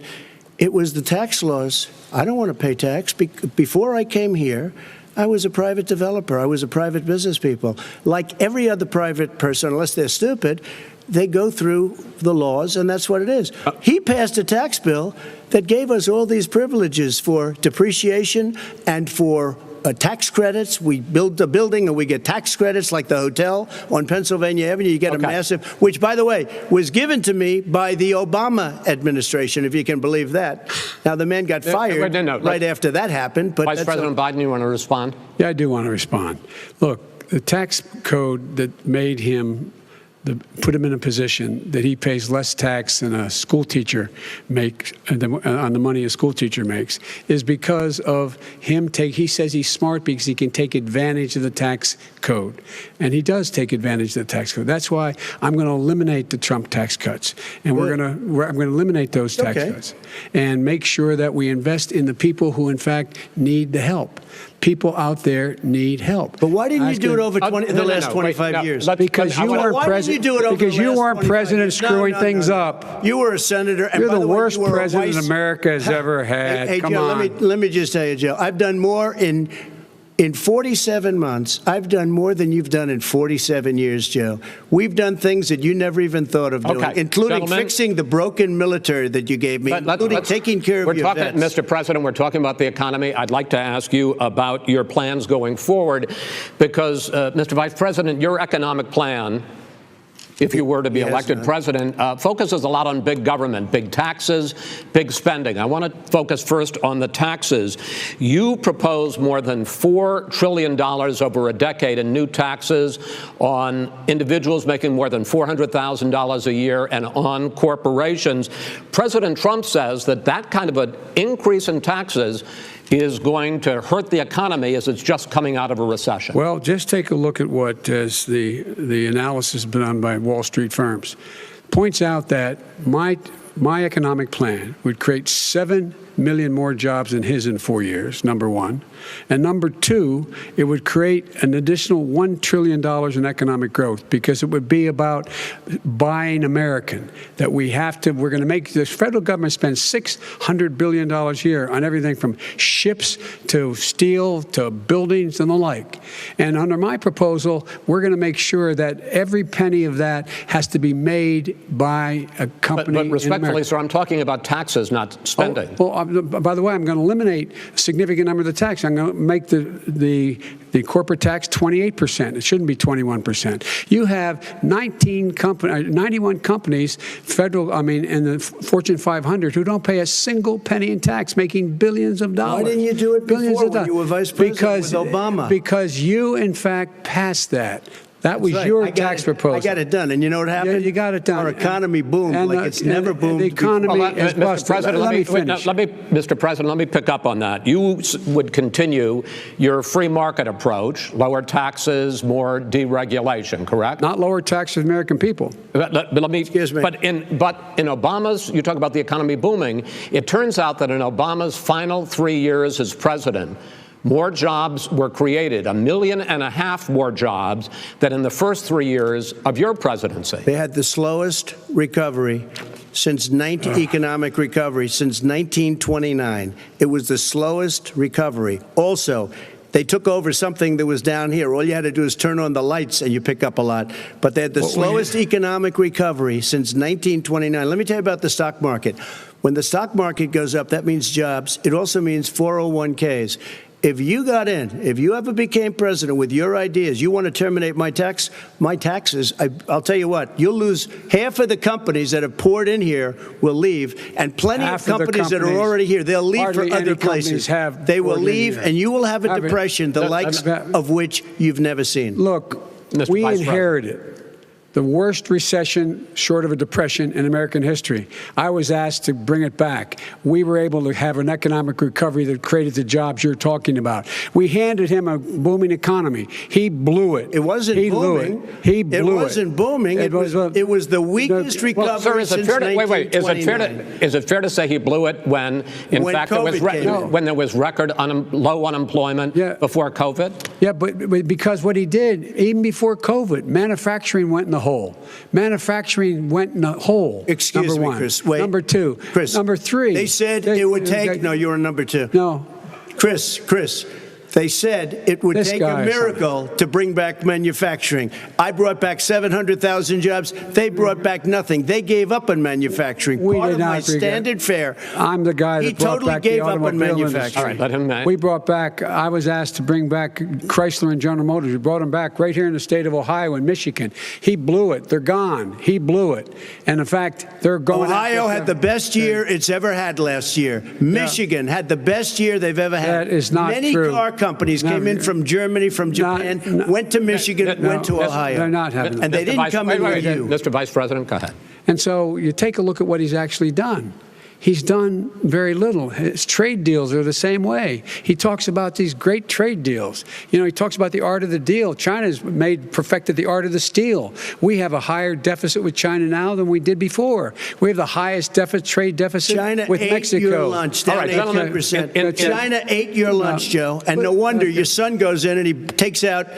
it was the tax laws. I don't want to pay tax. Before I came here, I was a private developer. I was a private business people. Like every other private person, unless they're stupid, they go through the laws, and that's what it is. He passed a tax bill that gave us all these privileges for depreciation and for tax credits. We build a building and we get tax credits, like the hotel on Pennsylvania Avenue. You get a massive, which, by the way, was given to me by the Obama administration, if you can believe that. Now, the man got fired right after that happened. But Vice President Biden, you want to respond? Yeah, I do want to respond. Look, the tax code that made him put him in a position that he pays less tax than a school teacher makes on the money a school teacher makes is because of him he says he's smart because he can take advantage of the tax code, and he does take advantage of the tax code. That's why I'm going to eliminate the Trump tax cuts, and I'm going to eliminate those tax cuts and make sure that we invest in the people who in fact need the help. People out there need help. But why didn't you do it over the last 25 years? Because you weren't president. Because you weren't president screwing things up. You were a senator. And You're by the way, worst you were president America has ever had. Hey, Come Joe, on. let me just tell you, Joe. I've done more in 47 months. I've done more than you've done in 47 years, Joe. We've done things that you never even thought of doing, including fixing the broken military that you gave me, including taking care of your vets. Mr. President, we're talking about the economy. I'd like to ask you about your plans going forward because, Mr. Vice President, your economic plan, if you were to be elected president, focuses a lot on big government, big taxes, big spending. I want to focus first on the taxes. You propose more than $4 trillion over a decade in new taxes on individuals making more than $400,000 a year and on corporations. President Trump says that that kind of an increase in taxes is going to hurt the economy as it's just coming out of a recession. Well, just take a look at what the analysis been done by Wall Street firms. Points out that my economic plan would create 7 million more jobs than his in 4 years, number one. And number two, it would create an additional $1 trillion in economic growth because it would be about buying American, that we're going to make the federal government spend $600 billion a year on everything from ships to steel to buildings and the like. And under my proposal, we're going to make sure that every penny of that has to be made by a company. But respectfully, sir, I'm talking about taxes, not spending. By the way, I'm going to eliminate a significant number of the tax. I'm going to make the corporate tax 28%. It shouldn't be 21%. You have 91 companies, in the Fortune 500 who don't pay a single penny in tax, making billions of dollars. Why didn't you do it before when you were vice president with Obama? Because you, in fact, passed that. That was your tax proposal. I got it done. And you know what happened? Yeah, you got it done. Our economy boomed like it's never boomed. The economy is busted. Let me finish. Mr. President, let me pick up on that. You would continue your free market approach, lower taxes, more deregulation, correct? Not lower taxes for the American people. Excuse me. But in Obama's, you talk about the economy booming, it turns out that in Obama's final 3 years as president, more jobs were created, 1.5 million more jobs than in the first 3 years of your presidency. They had the slowest recovery economic recovery since 1929. It was the slowest recovery. Also, they took over something that was down here. All you had to do is turn on the lights and you pick up a lot. But they had the slowest economic recovery since 1929. Let me tell you about the stock market. When the stock market goes up, that means jobs. It also means 401ks. if you got in, if you ever became president with your ideas, you want to terminate my taxes, I'll tell you what, you'll lose half of the companies that have poured in here will leave, and plenty of companies that are already here, they'll leave for other places. They will leave, and you will have a depression, the likes of which you've never seen. Look, Mr. we Vice inherited the worst recession short of a depression in American history. I was asked to bring it back. We were able to have an economic recovery that created the jobs you're talking about. We handed him a booming economy. He blew it. It wasn't booming. He blew it. It wasn't booming. It was the weakest recovery since 1929. Is it fair to say he blew it when fact, when there was record low unemployment before COVID? Yeah, but because what he did, even before COVID, manufacturing went in the hole. Manufacturing went in the hole. Excuse me, one. Chris. Wait. Number two. Chris. Number three. They said it would take. No, you're on number two. No. Chris. They said it would take a miracle to bring back manufacturing. I brought back 700,000 jobs. They brought back nothing. They gave up on manufacturing. Part of my standard fare. I'm the guy that brought back the automobile industry. All right, let him. We brought back. I was asked to bring back Chrysler and General Motors. We brought them back right here in the state of Ohio and Michigan. He blew it. They're gone. He blew it. And in fact, they're going. Ohio had the best year it's ever had last year. Michigan had the best year they've ever had. That is not true. Many car companies came in from Germany, from Japan, went to Michigan, went to Ohio. They're not having. And they didn't come in with you. Mr. Vice President, go ahead. And so you take a look at what he's actually done. He's done very little. His trade deals are the same way. He talks about these great trade deals. You know, he talks about the art of the deal. China's perfected the art of the steal. We have a higher deficit with China now than we did before. We have the highest trade deficit with Mexico. China ate your lunch, down 18%. China ate your lunch, Joe, and no wonder your son goes in and he takes out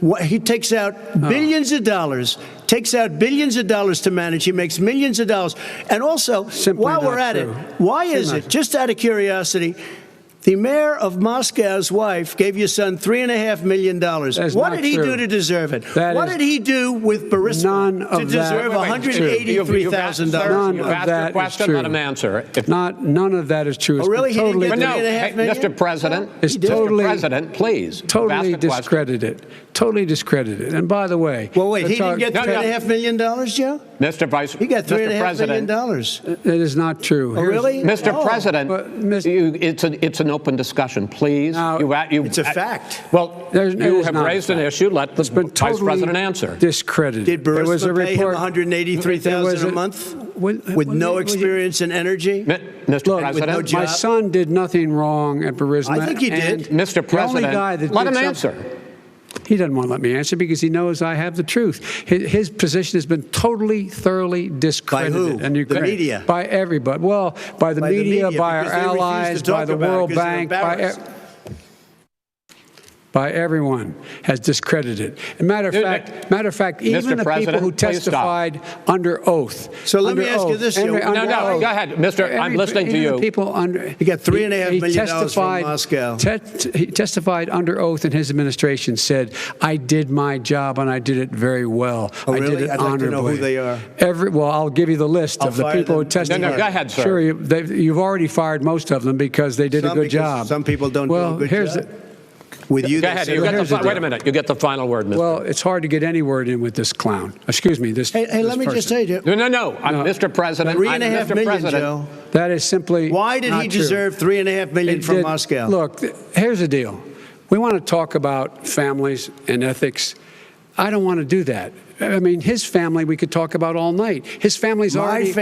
billions of dollars. Takes out billions of dollars to manage. He makes millions of dollars. And also, while we're at it, why is it, just out of curiosity, the mayor of Moscow's wife gave your son $3.5 million. What did he do to deserve it? What did he do with Burisma to deserve $183,000? You've asked your question, let him answer. None of that is true. Oh, really? He didn't get $3.5 million? Mr. President, Mr. President, please. Totally discredited. Totally discredited. And by the way, well, wait, he didn't get $3.5 million, Joe? Mr. Vice, he got $3.5 million. That is not true. Oh, really? Mr. President, it's an open discussion, please. It's a fact. Well, you have raised an issue. Let the Vice President answer. Discredited. Did Burisma pay him $183,000 a month with no experience in energy? Mr. President, my son did nothing wrong at Burisma. I think he did. Mr. President, let him answer. He doesn't want to let me answer because he knows I have the truth. His position has been totally, thoroughly discredited. By who? The media? By everybody. Well, by the media, by our allies, by the World Bank, by everyone has discredited. Matter of fact, even the people who testified under oath. So let me ask you this, Joe. No, go ahead, Mr. I'm listening to you. He got $3.5 million from Moscow. He testified under oath in his administration, said, I did my job and I did it very well. Oh, really? I did it I'd honorably. like to know who they are. Well, I'll give you the list of the people who testified. No, go ahead, sir. Sure, you've already fired most of them because they did a good job. Some people don't do a good job. With you, go ahead. Wait a minute. You get the final word, Mr. Well, it's hard to get any word in with this clown. Excuse me. Hey, let me just say, Joe. No. I'm Mr. President. $3.5 million, Joe. That is simply Why did he deserve $3.5 million from Moscow? Look, here's the deal. We want to talk about families and ethics. I don't want to do that. I mean, his family we could talk about all night. His family's already... My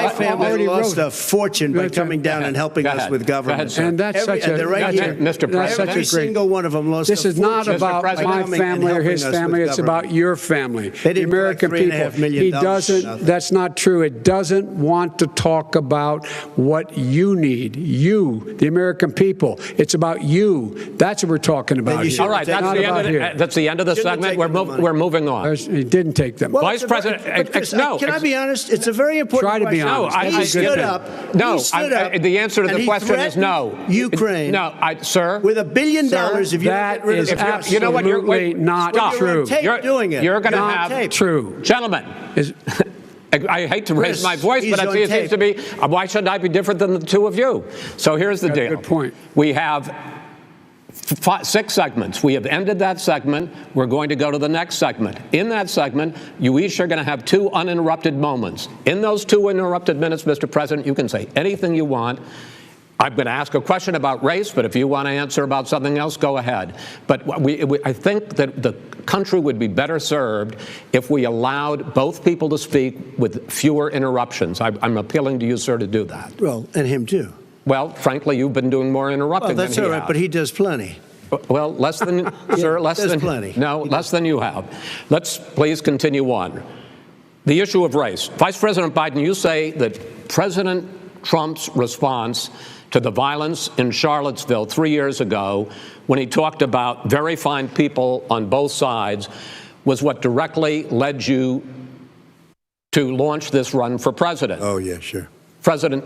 family lost a fortune by coming down and helping us with government. And that's such a... Mr. President. Every single one of them lost a fortune. This is not about my family or his family. It's about your family. The American people. He doesn't... That's not true. It doesn't want to talk about what you need. You, the American people. It's about you. That's what we're talking about here. All right. That's the end of the segment. We're moving on. He didn't take them. Well, Vice President, no. Can I be honest? It's a very important question. Try to be honest. He stood up. No, the answer to the question is no. Ukraine. No, sir. With $1 billion, if you that is absolutely not true. You're going to have true. Gentlemen. I hate to raise my voice, but it seems to be, why shouldn't I be different than the two of you? So here's the deal. Good point. We have 6 segments. We have ended that segment. We're going to go to the next segment. In that segment, you each are going to have 2 uninterrupted moments. In those 2 uninterrupted minutes, Mr. President, you can say anything you want. I'm going to ask a question about race, but if you want to answer about something else, go ahead. But I think that the country would be better served if we allowed both people to speak with fewer interruptions. I'm appealing to you, sir, to do that. Well, and him too. Well, frankly, you've been doing more interrupting Well, that's than he all right, has. but he does plenty. Well, less than, sir, less there's than, plenty. No, less than you have. Let's please continue on. The issue of race. Vice President Biden, you say that President Trump's response to the violence in Charlottesville 3 years ago, when he talked about very fine people on both sides, was what directly led you to launch this run for president. Oh, yeah, sure. President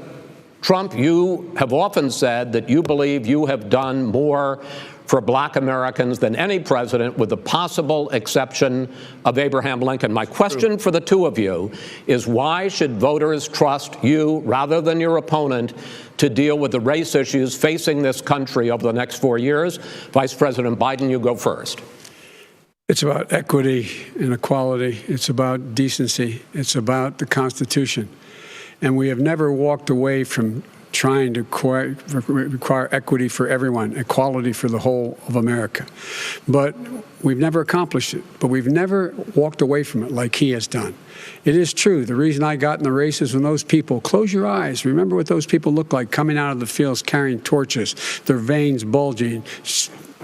Trump, you have often said that you believe you have done more for Black Americans than any president, with the possible exception of Abraham Lincoln. My question for the 2 of you is, why should voters trust you rather than your opponent to deal with the race issues facing this country over the next 4 years? Vice President Biden, you go first. It's about equity and equality. It's about decency. It's about the Constitution. And we have never walked away from trying to require equity for everyone, equality for the whole of America. But we've never accomplished it. But we've never walked away from it like he has done. It is true. The reason I got in the race is when those people, close your eyes, remember what those people look like coming out of the fields carrying torches, their veins bulging,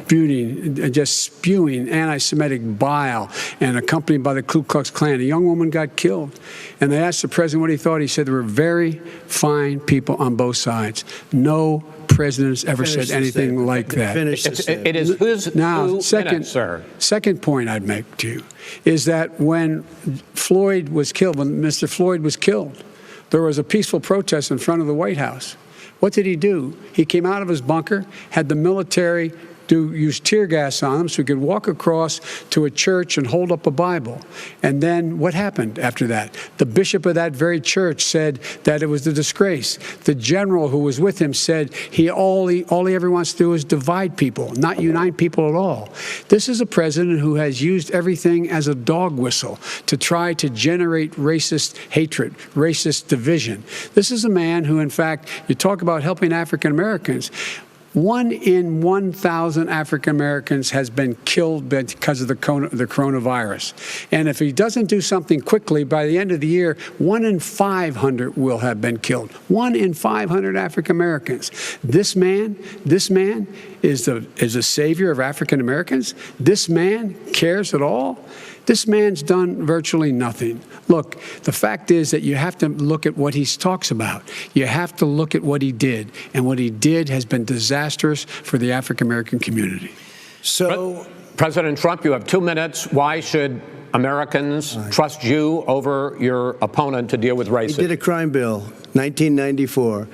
just spewing anti-Semitic bile, and accompanied by the Ku Klux Klan. A young woman got killed. And they asked the president what he thought. He said there were very fine people on both sides. No president's ever said anything like that. It is whose now, 2 second, minutes, sir. Second point I'd make to you is that when Floyd was killed, when Mr. Floyd was killed, there was a peaceful protest in front of the White House. What did he do? He came out of his bunker, had the military use tear gas on him so he could walk across to a church and hold up a Bible. And then what happened after that? The bishop of that very church said that it was a disgrace. The general who was with him said all he ever wants to do is divide people, not unite people at all. This is a president who has used everything as a dog whistle to try to generate racist hatred, racist division. This is a man who, in fact, you talk about helping African Americans. 1 in 1,000 African Americans has been killed because of the coronavirus. And if he doesn't do something quickly, by the end of the year, 1 in 500 will have been killed. 1 in 500 African Americans. This man is a savior of African Americans. This man cares at all. This man's done virtually nothing. Look, the fact is that you have to look at what he talks about. You have to look at what he did. And what he did has been disastrous for the African-American community. So, President Trump, you have 2 minutes. Why should Americans trust you over your opponent to deal with racism? he did a crime bill, 1994,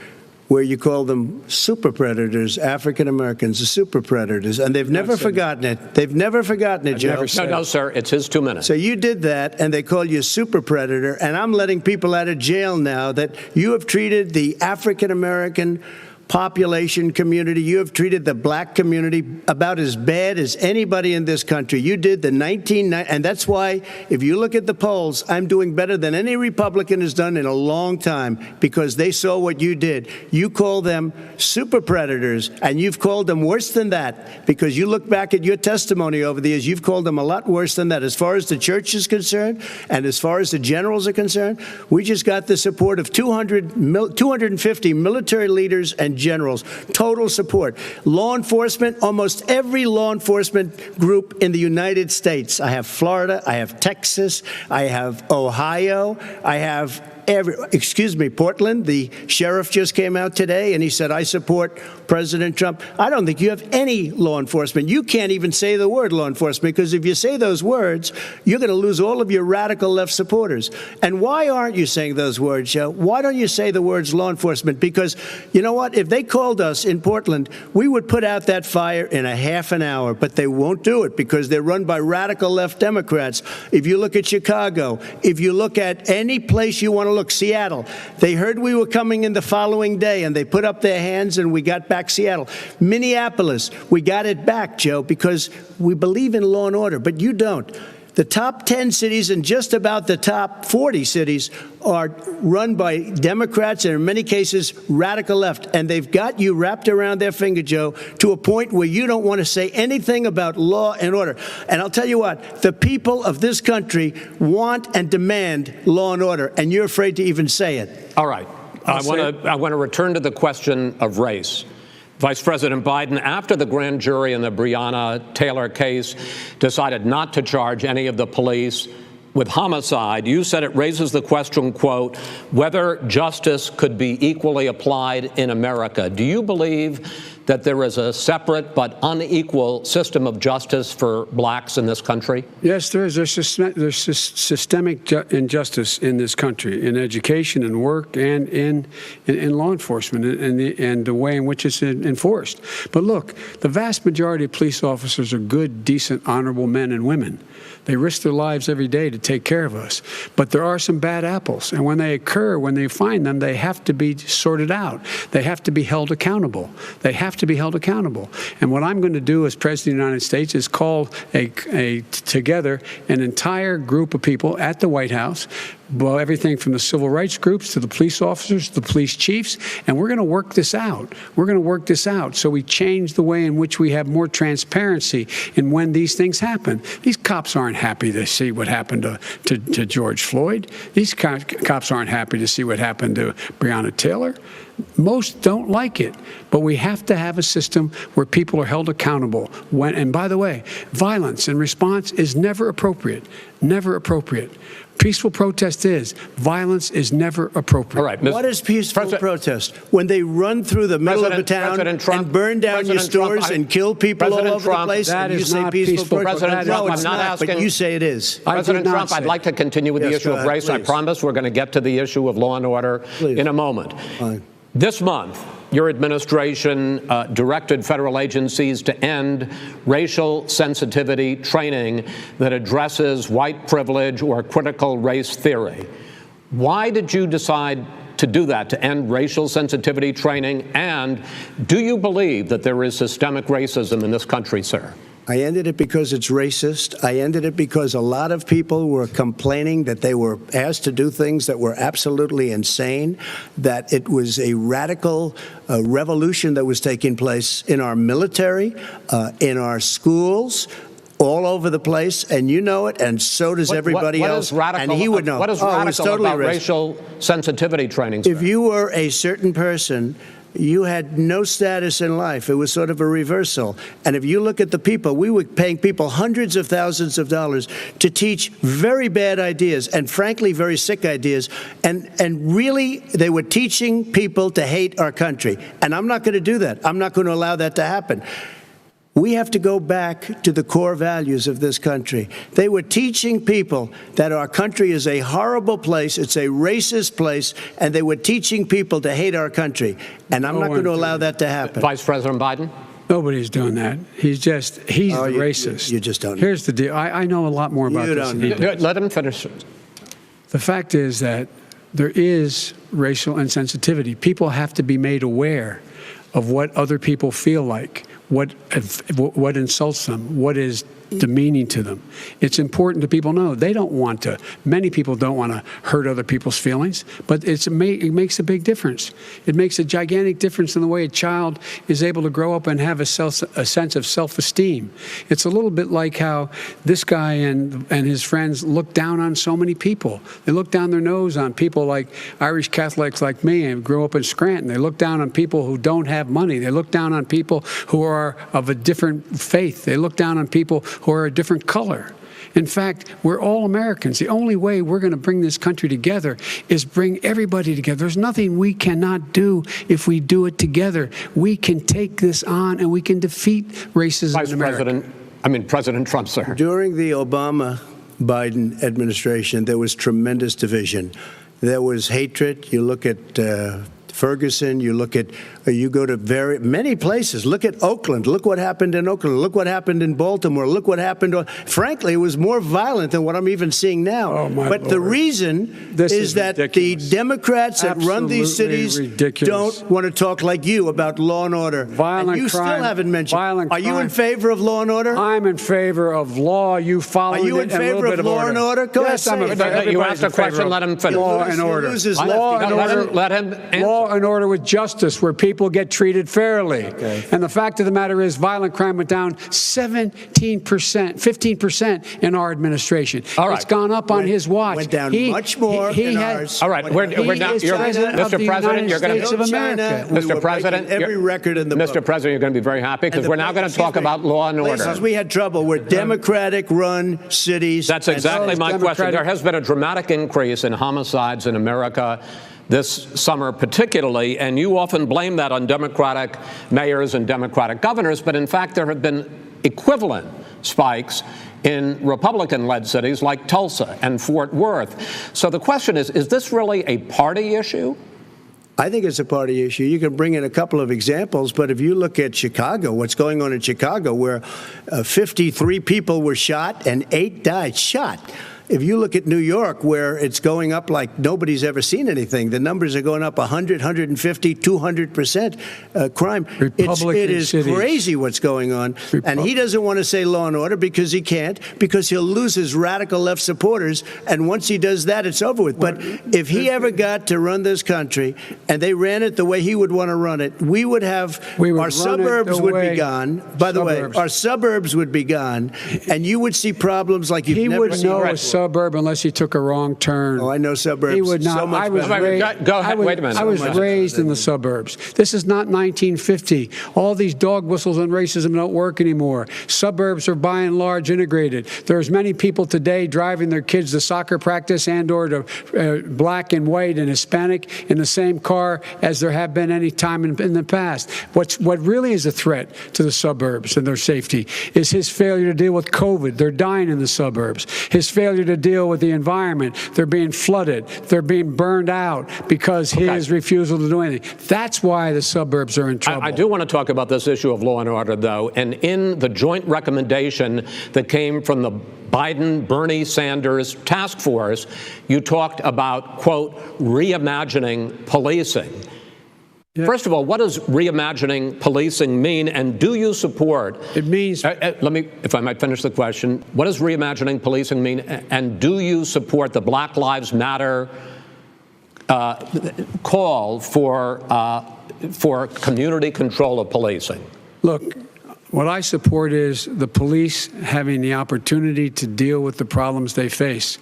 where you call them super predators, African Americans, the super predators, and they've never forgotten it. They've never forgotten it, Joe. No, sir, it's his 2 minutes. So you did that, and they call you a super predator, and I'm letting people out of jail now that you have treated the African American population community, you have treated the black community about as bad as anybody in this country. You did the 1990, and that's why, if you look at the polls, I'm doing better than any Republican has done in a long time, because they saw what you did. You call them super predators, and you've called them worse than that, because you look back at your testimony over the years, you've called them a lot worse than that. As far as the church is concerned, and as far as the generals are concerned, we just got the support of 250 military leaders and generals, total support. Law enforcement, almost every law enforcement group in the United States. I have Florida, I have Texas, I have Ohio, I have Portland. The sheriff just came out today and he said, I support President Trump. I don't think you have any law enforcement. You can't even say the word law enforcement, because if you say those words, you're going to lose all of your radical left supporters. And why aren't you saying those words, Joe? Why don't you say the words law enforcement? Because you know what? If they called us in Portland, we would put out that fire in a half an hour, but they won't do it because they're run by radical left Democrats. If you look at Chicago, if you look at any place you want to look, Seattle, they heard we were coming in the following day, and they put up their hands, and we got back Seattle. Minneapolis, we got it back, Joe, because we believe in law and order, but you don't. The top 10 cities and just about the top 40 cities are run by Democrats and in many cases radical left. And they've got you wrapped around their finger, Joe, to a point where you don't want to say anything about law and order. And I'll tell you what, the people of this country want and demand law and order, and you're afraid to even say it. All right. I want to return to the question of race. Vice President Biden, after the grand jury in the Breonna Taylor case decided not to charge any of the police with homicide, you said it raises the question, quote, whether justice could be equally applied in America. Do you believe that there is a separate but unequal system of justice for blacks in this country? Yes, there is. There's systemic injustice in this country, in education and work and in law enforcement and the way in which it's enforced. But look, the vast majority of police officers are good, decent, honorable men and women. They risk their lives every day to take care of us. But there are some bad apples. And when they occur, when they find them, they have to be sorted out. They have to be held accountable. They have to be held accountable. And what I'm going to do as President of the United States is call together an entire group of people at the White House, well, everything from the civil rights groups to the police officers, to the police chiefs, and we're going to work this out. We're going to work this out so we change the way in which we have more transparency in when these things happen. These cops aren't happy to see what happened to George Floyd. These cops aren't happy to see what happened to Breonna Taylor. Most don't like it, but we have to have a system where people are held accountable. And by the way, violence in response is never appropriate, never appropriate. Peaceful protest is. Violence is never appropriate. All right, what is peaceful protest? When they run through the middle of a town and burn down your stores and kill people all over the place, and you say peaceful protest? No, it's not, but you say it is. President Trump, I'd like to continue with the issue of race. I promise we're going to get to the issue of law and order in a moment. Fine. This month, your administration directed federal agencies to end racial sensitivity training that addresses white privilege or critical race theory. Why did you decide to do that, to end racial sensitivity training? And do you believe that there is systemic racism in this country, sir? I ended it because it's racist. I ended it because a lot of people were complaining that they were asked to do things that were absolutely insane, that it was a radical revolution that was taking place in our military, in our schools, all over the place, and you know it, and so does everybody else. And he would know. What is radical about racial sensitivity training, sir? If you were a certain person, you had no status in life. It was sort of a reversal. And if you look at the people, we were paying people hundreds of thousands of dollars to teach very bad ideas and, frankly, very sick ideas. And really, they were teaching people to hate our country. And I'm not going to do that. I'm not going to allow that to happen. We have to go back to the core values of this country. They were teaching people that our country is a horrible place, it's a racist place, and they were teaching people to hate our country. And I'm not going to allow that to happen. Vice President Biden? Nobody's doing that. He's racist. You just don't know. Here's the deal. I know a lot more about this than he does. Let him finish. The fact is that there is racial insensitivity. People have to be made aware of what other people feel like, what insults them, what is demeaning to them. It's important that people know they don't want to. Many people don't want to hurt other people's feelings, but it makes a big difference. It makes a gigantic difference in the way a child is able to grow up and have a sense of self-esteem. It's a little bit like how this guy and his friends look down on so many people. They look down their nose on people like Irish Catholics like me and grew up in Scranton. They look down on people who don't have money. They look down on people who are of a different faith. They look down on people who are a different color. In fact, we're all Americans. The only way we're going to bring this country together is bring everybody together. There's nothing we cannot do if we do it together. We can take this on and we can defeat racism in America. President Trump, sir. During the Obama-Biden administration, there was tremendous division. There was hatred. You look at Ferguson, you look at You go to many places. Look at Oakland. Look what happened in Oakland. Look what happened in Baltimore. Look what happened. Frankly, it was more violent than what I'm even seeing now. Oh, my but Lord. the reason This is that ridiculous. the Democrats that run these Absolutely cities ridiculous. don't want to talk like you about law and order. Violent and you crime, still haven't mentioned. violent Are you in crime. favor of law and order? I'm in favor of law. You follow Are you in favor of law and order? Go Yes, ahead, I'm say a, it. You asked a question, let him finish. Law and order. He loses left. Law and Let order. him- let him answer. Law and order with justice, where people get treated fairly. And the fact of the matter is, violent crime went down 17%, 15% in our administration. All right. It's gone up on his watch. Went down much more in ours. All right, we're down. is president of the Mr. President, United you're going States of to. America. We Mr. were President, breaking every you're- record in the Mr. book. President, you're going to be very happy because And we're now going to talk about law and order. Places we had trouble were Democratic-run cities. That's and exactly so- my question. Democratic- There has been a dramatic increase in homicides in America this summer particularly, and you often blame that on Democratic mayors and Democratic governors, but in fact there have been equivalent spikes in Republican-led cities like Tulsa and Fort Worth. So the question is this really a party issue? I think it's a party issue. You can bring in a couple of examples, but if you look at Chicago, what's going on in Chicago, where 53 people were shot and 8 died, shot. If you look at New York, where it's going up like nobody's ever seen anything, the numbers are going up 100, 150, 200% crime. It is cities. crazy what's going on. And he doesn't want to say law and order because he can't, because he'll lose his radical left supporters. And once he does that, it's over with. But if he ever got to run this country and they ran it the way he would want to run it, we would have our suburbs would be gone. By the way, our suburbs would be gone, and you would see problems like you've He never would seen know before. a suburb unless he took a wrong turn. Oh, I know suburbs. He would not. So much I was better. raised. Go ahead. Wait a minute. I was So much raised in the suburbs. This is not 1950. All these dog whistles on racism don't work anymore. Suburbs are by and large integrated. There's many people today driving their kids to soccer practice and/or to black and white and Hispanic in the same car as there have been any time in the past. What really is a threat to the suburbs and their safety is his failure to deal with COVID. They're dying in the suburbs. His failure to deal with the environment. They're being flooded. They're being burned out because his refusal to do anything. That's why the suburbs are in trouble. I do want to talk about this issue of law and order, though. And in the joint recommendation that came from the Biden-Bernie Sanders task force, you talked about, quote, reimagining policing. Yeah. First of all, what does reimagining policing mean, and do you support? It means Let me, if I might finish the question. What does reimagining policing mean, and do you support the Black Lives Matter call for community control of policing? Look, what I support is the police having the opportunity to deal with the problems they face.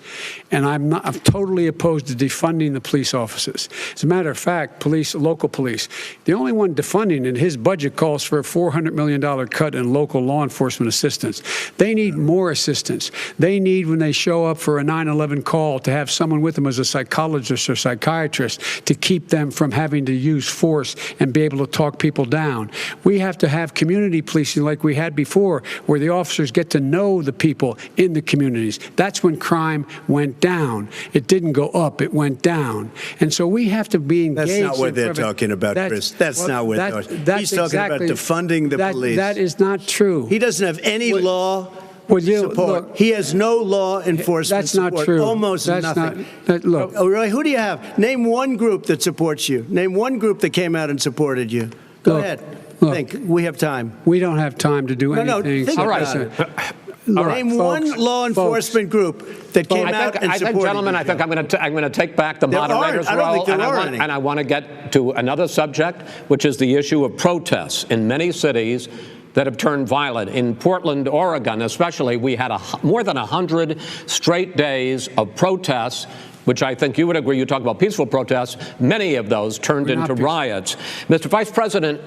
And I'm totally opposed to defunding the police offices. As a matter of fact, local police, the only one defunding, and his budget calls for a $400 million cut in local law enforcement assistance. They need more assistance. They need, when they show up for a 9/11 call, to have someone with them as a psychologist or psychiatrist to keep them from having to use force and be able to talk people down. We have to have community policing like we had before, where the officers get to know the people in the communities. That's when crime went down. It didn't go up, it went down. And so we have to be engaged. That's not what they're in talking about, Chris. That's not what they're talking about. He's talking about defunding the police. That is not true. He doesn't have any law support. Look, He has no law enforcement that's not support. true. Almost That's nothing. Look. Oh, really? Who do you have? Name one group that supports you. Name one group that came out and supported you. Go Look, ahead. look. Think. We have time. We don't have time to do No, anything. think All right. about it. Look, Name folks, one law enforcement group that came out and I supported think, gentlemen, you. I think I'm going to take back the There aren't. moderator's I don't think role, there are any. and I want to get to another subject, which is the issue of protests in many cities that have turned violent. In Portland, Oregon, especially, we had more than 100 straight days of protests, which I think you would agree. You talk about peaceful protests. Many of those turned into riots. Mr. Vice President,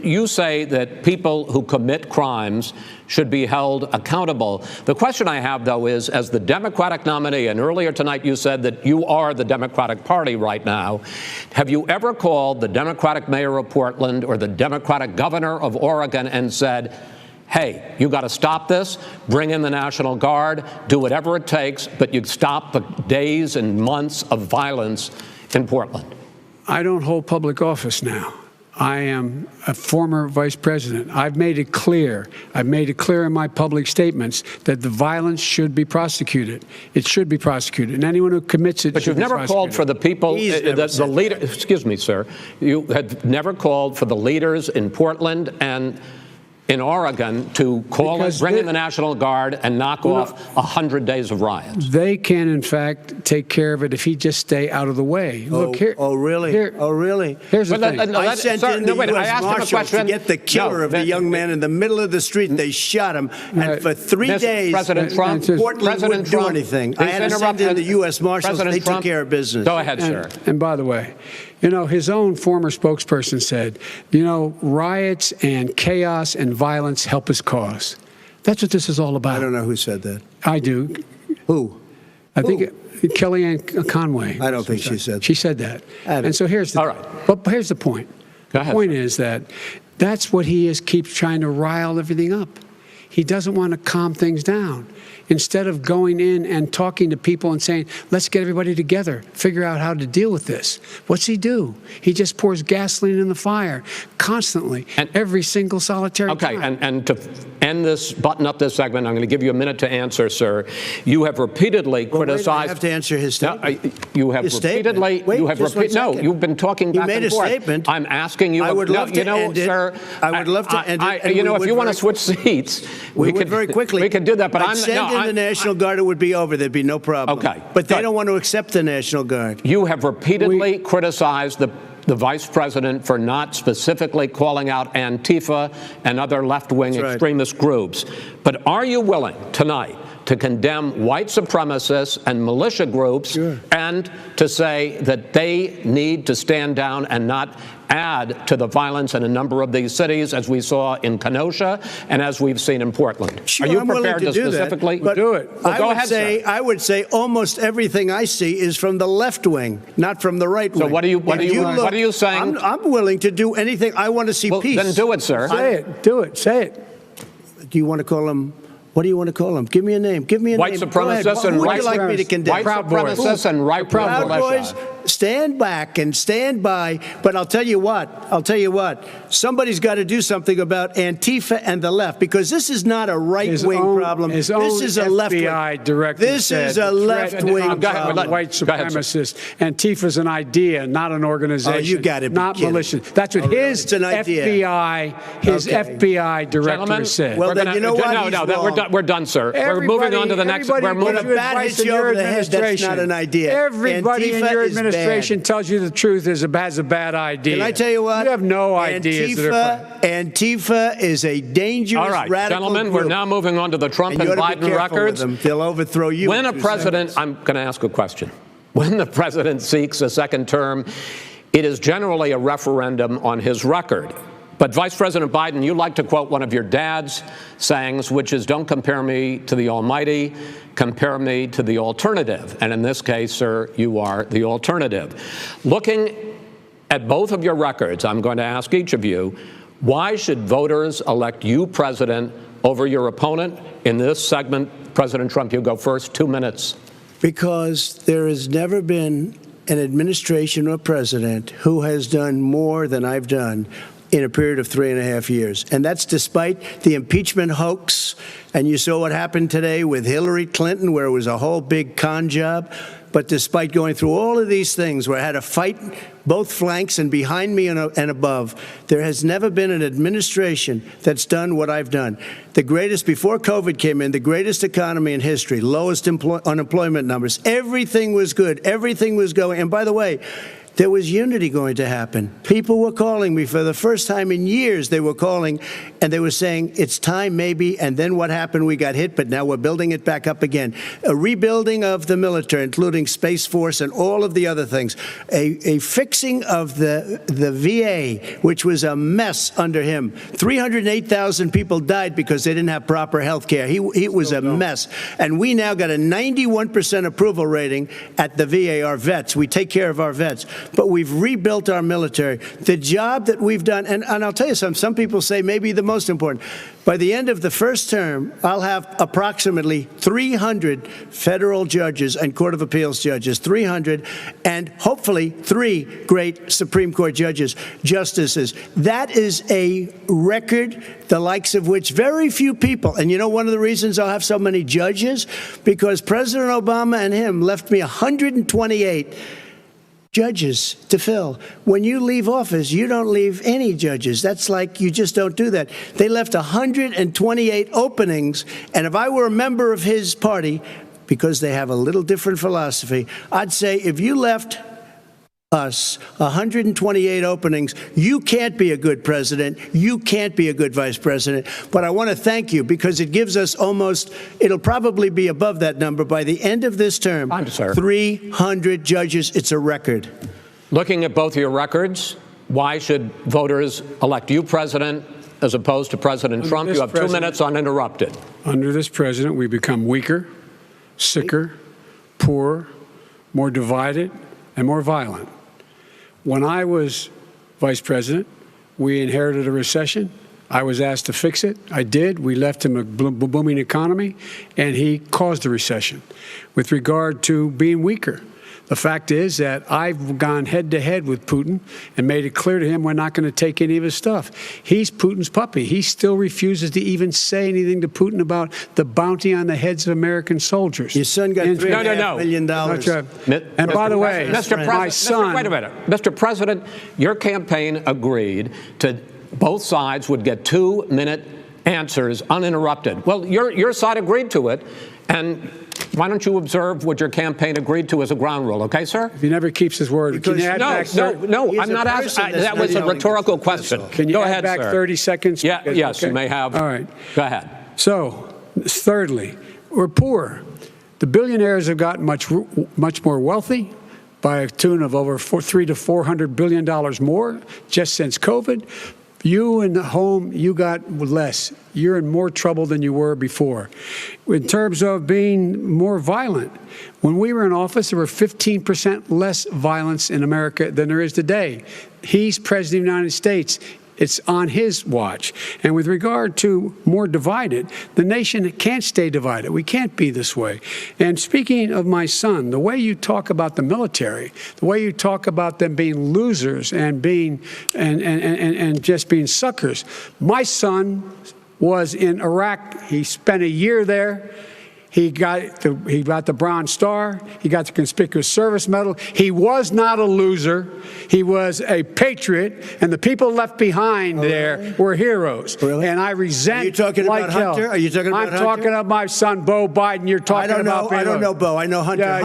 you say that people who commit crimes should be held accountable. The question I have, though, is, as the Democratic nominee, and earlier tonight you said that you are the Democratic Party right now, have you ever called the Democratic mayor of Portland or the Democratic governor of Oregon and said, hey, you got to stop this, bring in the National Guard, do whatever it takes, but you stop the days and months of violence in Portland? I don't hold public office now. I am a former vice president. I've made it clear. I've made it clear in my public statements that the violence should be prosecuted. It should be prosecuted, and anyone who commits it. But you've never called for the people, the leader. Excuse me, sir. You had never called for the leaders in Portland and in Oregon to bring in the National Guard and knock off 100 days of riots. They can, in fact, take care of it if he just stay out of the way. Look here. Oh, really? Really? Here's the thing. I sent in the U.S. Marshals to get the killer of the young man in the middle of the street. They shot him, and for 3 days, President Trump, Portland wouldn't do anything. I had to send in the U.S. Marshals. They took care of business. Go ahead, sir. And by the way, his own former spokesperson said, riots and chaos and violence help his cause. That's what this is all about. I don't know who said that. I do. Who? I think Kellyanne Conway. I don't think she said that. She said that. And so here's the But here's the point. Go ahead. The point is that's what he keeps trying to rile everything up. He doesn't want to calm things down. Instead of going in and talking to people and saying, let's get everybody together, figure out how to deal with this. What's he do? He just pours gasoline in the fire constantly, every single solitary time. And to end this, button up this segment, I'm going to give you a minute to answer, sir. You have repeatedly criticized. I have to answer his statement. You have repeatedly. You've been talking back and forth. He made a statement. I'm asking you. I would love to end it. Sir. I would love to end it. If you want to switch seats, we could very quickly. We could do that. But I'd send in the National Guard. It would be over. There'd be no problem. Okay. But they don't want to accept the National Guard. You have repeatedly criticized the vice president for not specifically calling out Antifa and other left-wing extremist groups. But are you willing tonight to condemn white supremacists and militia groups and to say that they need to stand down and not add to the violence in a number of these cities, as we saw in Kenosha and as we've seen in Portland? Sure, are you I'm prepared to specifically do it? Well, go ahead, sir. I would say almost everything I see is from the left wing, not from the right wing. So what are you saying? I'm willing to do anything. I want to see peace. Then do it, sir. Say it. Do it. Say it. Do you want to call him? What do you want to call them? Give me a name. Give me a white name. Supremacists and who would you like me to condemn? White supremacists and right Proud militia. Boys, stand back and stand by. But I'll tell you what. Somebody's got to do something about Antifa and the left, because this is not a right-wing problem. This is a left-wing. FBI director This is a left-wing problem. White supremacists. Antifa's an idea, not an organization. Oh, you got it. Not malicious. That's what his FBI, FBI director said. Well, then you know what? We're done, sir. We're moving on to the next. We're moving. When a bat hits you over the head, that's not an idea. Everybody in your administration tells you the truth has a bad idea. Can I tell you what? You have no ideas. Antifa is a dangerous radical gentlemen, group. we're now moving on to the Trump and Biden records. They'll overthrow you. When a president, I'm going to ask a question. When the president seeks a second term, it is generally a referendum on his record. But Vice President Biden, you like to quote one of your dad's sayings, which is, don't compare me to the almighty, compare me to the alternative. And in this case, sir, you are the alternative. Looking at both of your records, I'm going to ask each of you, why should voters elect you president over your opponent? In this segment, President Trump, you go first, 2 minutes. Because there has never been an administration or president who has done more than I've done in a period of 3.5 years. And that's despite the impeachment hoax. And you saw what happened today with Hillary Clinton, where it was a whole big con job. But despite going through all of these things where I had to fight both flanks and behind me and above, there has never been an administration that's done what I've done. The greatest, before COVID came in, the greatest economy in history, lowest unemployment numbers. Everything was good. Everything was going. And by the way, there was unity going to happen. People were calling me for the first time in years. They were calling and they were saying, it's time maybe. And then what happened? We got hit, but now we're building it back up again. A rebuilding of the military, including Space Force and all of the other things. A fixing of the VA, which was a mess under him. 308,000 people died because they didn't have proper health care. It was a mess. And we now got a 91% approval rating at the VA, our vets. We take care of our vets. but we've rebuilt our military. The job that we've done, and I'll tell you something, some people say maybe the most important. By the end of the first term, I'll have approximately 300 federal judges and Court of Appeals judges, 300, and hopefully 3 great Supreme Court justices. That is a record, the likes of which very few people, and you know one of the reasons I'll have so many judges? Because President Obama and him left me 128 judges to fill. When you leave office, you don't leave any judges. That's like you just don't do that. They left 128 openings, and if I were a member of his party, because they have a little different philosophy, I'd say if you left us 128 openings, you can't be a good president, you can't be a good vice president. But I want to thank you because it gives us it'll probably be above that number by the end of this term. 300 judges. It's a record. Looking at both your records, why should voters elect you president as opposed to President Trump? You have 2 minutes uninterrupted. Under this president, we become weaker, sicker, poorer, more divided, and more violent. When I was vice president, we inherited a recession. I was asked to fix it. I did. We left him a booming economy, and he caused the recession. With regard to being weaker, the fact is that I've gone head-to-head with Putin and made it clear to him we're not going to take any of his stuff. He's Putin's puppy. He still refuses to even say anything to Putin about the bounty on the heads of American soldiers. Your son got $3.5 million. And by the way, my son... Wait a minute. Mr. President, your campaign agreed to both sides would get 2-minute answers uninterrupted. Well, your side agreed to it, and why don't you observe what your campaign agreed to as a ground rule, okay, sir? He never keeps his word. Can you add back No, I'm not asking. That was a rhetorical question. Can you add back 30 seconds? Yes, okay. You may have. All right. Go ahead. So, thirdly, we're poor. The billionaires have gotten much more wealthy by a tune of over $300 to $400 billion more just since COVID. You in the home, you got less. You're in more trouble than you were before. In terms of being more violent, when we were in office, there were 15% less violence in America than there is today. He's president of the United States. It's on his watch. And with regard to more divided, the nation can't stay divided. We can't be this way. And speaking of my son, the way you talk about the military, the way you talk about them being losers and being and just being suckers. My son was in Iraq. He spent a year there. He got the Bronze Star. He got the Conspicuous Service Medal. He was not a loser. He was a patriot, and the people left behind there were heroes. Really? And I resent. Are you talking about Hunter? Are you talking about Hunter? I'm talking about my son, Beau Biden. You're talking about. I don't know Beau. I know Hunter. Yeah,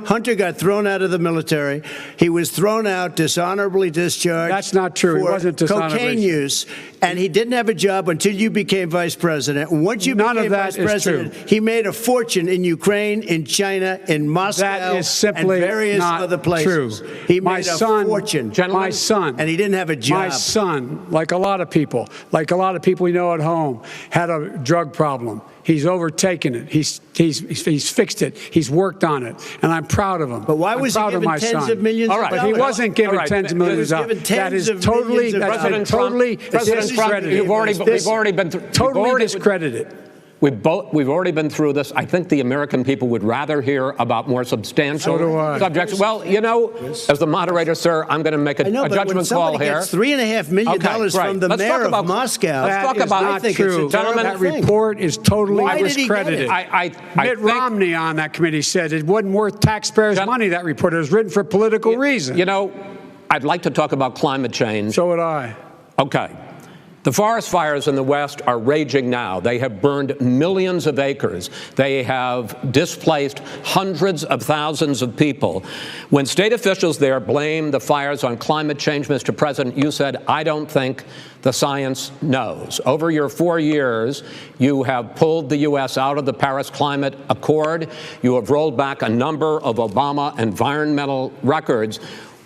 Hunter got thrown out of the military. He was thrown out, dishonorably discharged. That's not true. He wasn't dishonorably. Cocaine use, and he didn't have a job until you became vice president. And once you became vice president, he made a fortune in Ukraine, in China, in Moscow, that is simply and various not other places. True. He made a fortune. My son, and he didn't have a job. My son, like a lot of people we know at home, had a drug problem. He's overtaken it. He's fixed it. He's worked on it, and I'm proud of him. But why was he given tens of millions of dollars? But he wasn't given tens of millions of dollars. That is totally discredited. We've already been totally discredited. We've already been through this. I think the American people would rather hear about more substantial subjects. Well, you know, as the moderator, sir, I'm going to make a judgment call here. Gets $3.5 million from the mayor of Moscow. Let's talk about not true. Gentlemen, that report is totally discredited. Mitt Romney on that committee said it wasn't worth taxpayers' money, that report. It was written for political reasons. You know, I'd like to talk about climate change. So would I. Okay. The forest fires in the West are raging now. They have burned millions of acres. They have displaced hundreds of thousands of people. When state officials there blame the fires on climate change, Mr. President, you said, I don't think the science knows. Over your 4 years, you have pulled the U.S. out of the Paris Climate Accord. You have rolled back a number of Obama environmental records.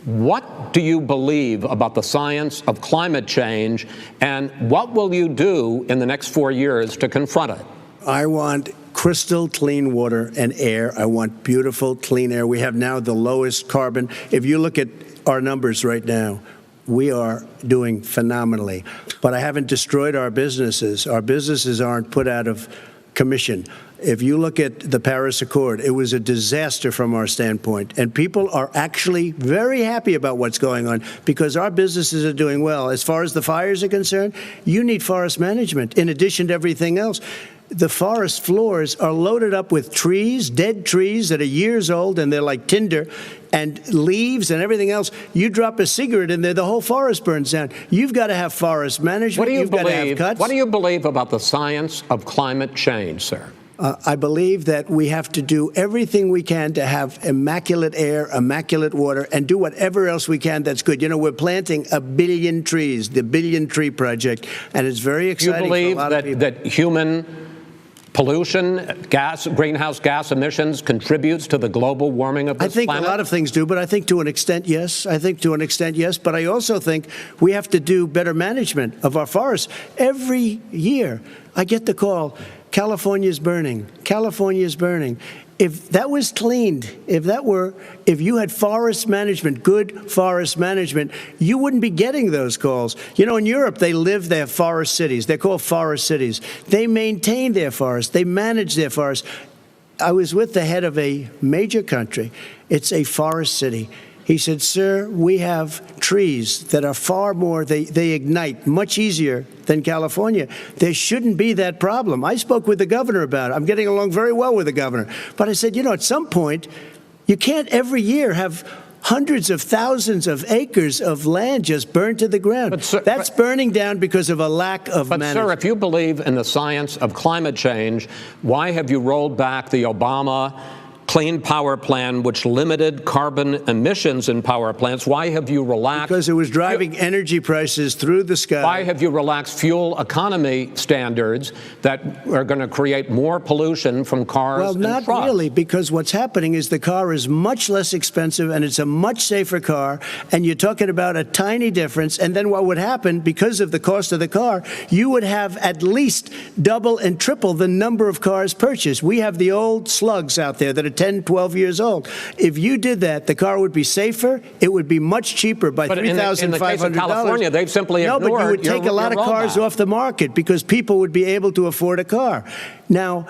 What do you believe about the science of climate change, and what will you do in the next 4 years to confront it? I want crystal clean water and air. I want beautiful, clean air. We have now the lowest carbon. If you look at our numbers right now, we are doing phenomenally. But I haven't destroyed our businesses. Our businesses aren't put out of commission. If you look at the Paris Accord, it was a disaster from our standpoint. And people are actually very happy about what's going on because our businesses are doing well. As far as the fires are concerned, you need forest management in addition to everything else. The forest floors are loaded up with trees, dead trees that are years old, and they're like tinder, and leaves and everything else. You drop a cigarette in there, the whole forest burns down. You've got to have forest management. What do you You've got to have believe? cuts. What do you believe about the science of climate change, sir? I believe that we have to do everything we can to have immaculate air, immaculate water, and do whatever else we can that's good. You know, we're planting 1 billion trees, the Billion Tree Project, and it's very exciting Do you for a lot believe of people. that human pollution, greenhouse gas emissions contributes to the global warming of this I think planet? a lot of things do, but I think to an extent, yes. I think to an extent, yes. But I also think we have to do better management of our forests. Every year, I get the call, California's burning. California's burning. If that was cleaned, if you had forest management, good forest management, you wouldn't be getting those calls. You know, in Europe, they have forest cities. They're called forest cities. They maintain their forests. They manage their forests. I was with the head of a major country. It's a forest city. He said, sir, we have trees that are far more, they ignite much easier than California. There shouldn't be that problem. I spoke with the governor about it. I'm getting along very well with the governor. But I said, you know, at some point, you can't every year have hundreds of thousands of acres of land just burned to the ground. But, sir, that's burning down because of a lack of management. But, sir, if you believe in the science of climate change, why have you rolled back the Obama Clean Power Plan, which limited carbon emissions in power plants? Why have you relaxed? Because it was driving energy prices through the sky. Why have you relaxed fuel economy standards that are going to create more pollution from cars Well, and not trucks? really, because what's happening is the car is much less expensive and it's a much safer car, and you're talking about a tiny difference. And then what would happen, because of the cost of the car, you would have at least double and triple the number of cars purchased. We have the old slugs out there that are 10, 12 years old. If you did that, the car would be safer. It would be much cheaper by $3,500. In the case of California, they've simply ignored No, but you would take a lot of cars rollback. off the market because people would be able to afford a car. Now,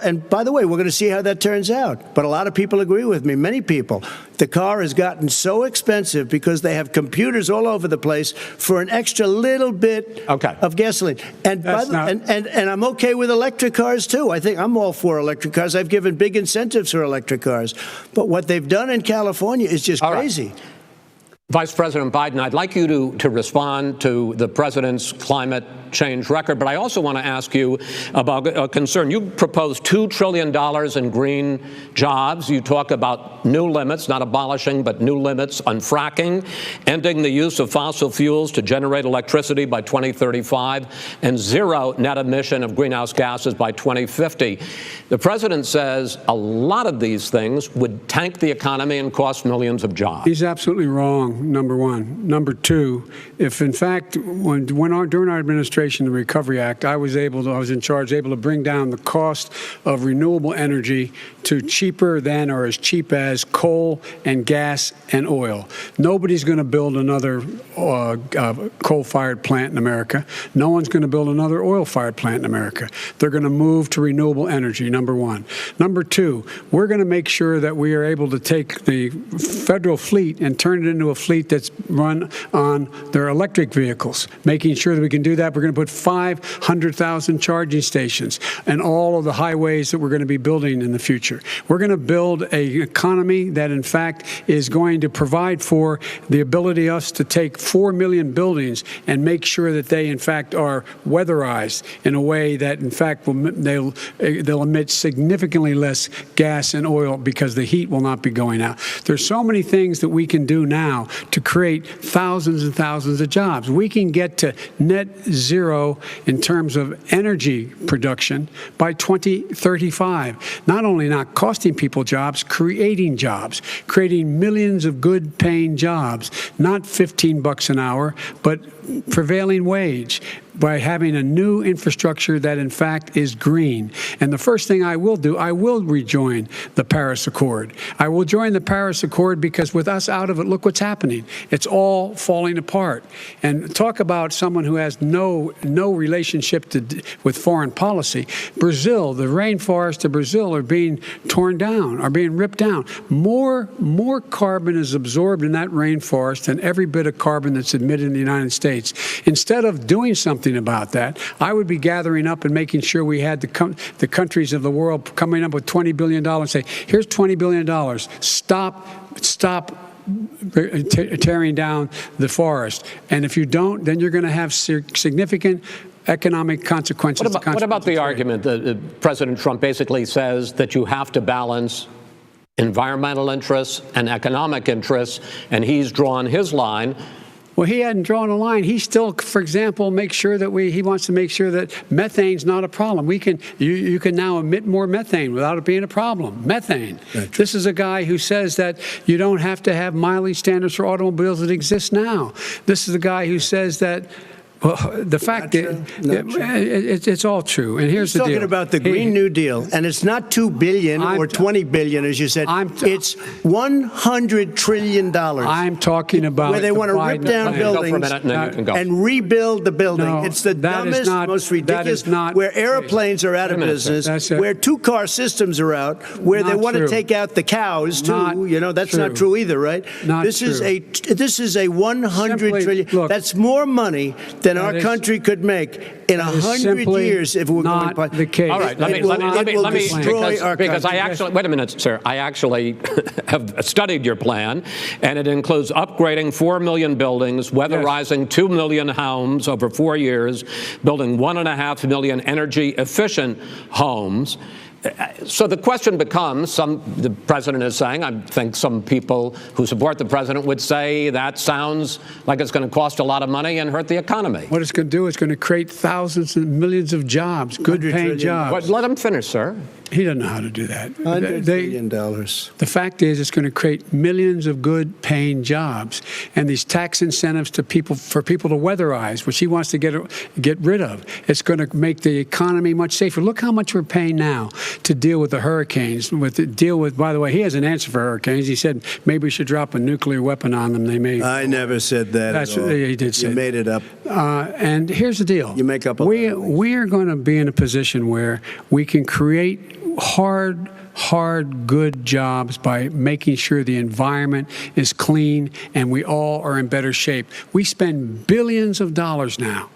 and by the way, we're going to see how that turns out. But a lot of people agree with me, many people. The car has gotten so expensive because they have computers all over the place for an extra little bit of gasoline. And and I'm okay with electric cars, too. I think I'm all for electric cars. I've given big incentives for electric cars. But what they've done in California is just crazy. Right. Vice President Biden, I'd like you to respond to the president's climate change record, but I also want to ask you about a concern. You proposed $2 trillion in green jobs. You talk about new limits, not abolishing, but new limits on fracking, ending the use of fossil fuels to generate electricity by 2035, and zero net emission of greenhouse gases by 2050. The president says a lot of these things would tank the economy and cost millions of jobs. He's absolutely wrong, number one. Number two, if in fact, during our administration, the Recovery Act, I was in charge, able to bring down the cost of renewable energy to cheaper than or as cheap as coal and gas and oil. Nobody's going to build another coal-fired plant in America. No one's going to build another oil-fired plant in America. They're going to move to renewable energy, number one. Number two, we're going to make sure that we are able to take the federal fleet and turn it into a fleet that's run on their electric vehicles. Making sure that we can do that, we're going to put 500,000 charging stations and all of the highways that we're going to be building in the future. We're going to build an economy that, in fact, is going to provide for the ability of us to take 4 million buildings and make sure that they, in fact, are weatherized in a way that, in fact, they'll emit significantly less gas and oil because the heat will not be going out. There's so many things that we can do now to create thousands and thousands of jobs. We can get to net zero in terms of energy production by 2035. Not only not costing people jobs, creating millions of good paying jobs, not $15 an hour, but prevailing wage, by having a new infrastructure that, in fact, is green. And the first thing I will do, I will rejoin the Paris Accord. I will join the Paris Accord because with us out of it, look what's happening. It's all falling apart. And talk about someone who has no relationship with foreign policy. Brazil, the rainforests of Brazil are being torn down, are being ripped down. More carbon is absorbed in that rainforest than every bit of carbon that's emitted in the United States. Instead of doing something about that, I would be gathering up and making sure we had the countries of the world coming up with $20 billion and say, here's $20 billion. Stop tearing down the forest. And if you don't, then you're going to have significant economic consequences. What about the argument that President Trump basically says that you have to balance environmental interests and economic interests, and he's drawn his line? Well, he hadn't drawn a line. He still, for example, he wants to make sure that methane's not a problem. You can now emit more methane without it being a problem. Methane. Right. This is a guy who says that you don't have to have mileage standards for automobiles that exist now. This is a guy who says that. Well, the fact that it's all true. And here's the deal. He's talking about the Green New Deal, and it's not $2 billion or $20 billion, as you said. It's $100 trillion. I'm talking about where they want to rip down buildings and rebuild the building. No, it's the dumbest, most ridiculous. Where airplanes are out of business, where two-car systems are out, where they want to take out the cows too. That's not true either, right? This is a $100 trillion. Look, that's more money than our country could make in 100 years if we're going to the case. All right, let me because I actually wait a minute, sir. I actually have studied your plan, and it includes upgrading 4 million buildings, weatherizing 2 million homes over 4 years, building 1.5 million energy-efficient homes. So the question becomes, the president is saying, I think some people who support the president would say that sounds like it's going to cost a lot of money and hurt the economy. What it's going to do is going to create thousands and millions of jobs, good-paying jobs. Let him finish, sir. He doesn't know how to do that. $100 billion. The fact is, it's going to create millions of good-paying jobs, and these tax incentives for people to weatherize, which he wants to get rid of. It's going to make the economy much safer. Look how much we're paying now to deal with the hurricanes. By the way, he has an answer for hurricanes. He said maybe we should drop a nuclear weapon on them. They may. I never said that. That's what he did say. You made it up. And here's the deal. You make up. We are going to be in a position where we can create hard, good jobs by making sure the environment is clean and we all are in better shape. We spend billions of dollars now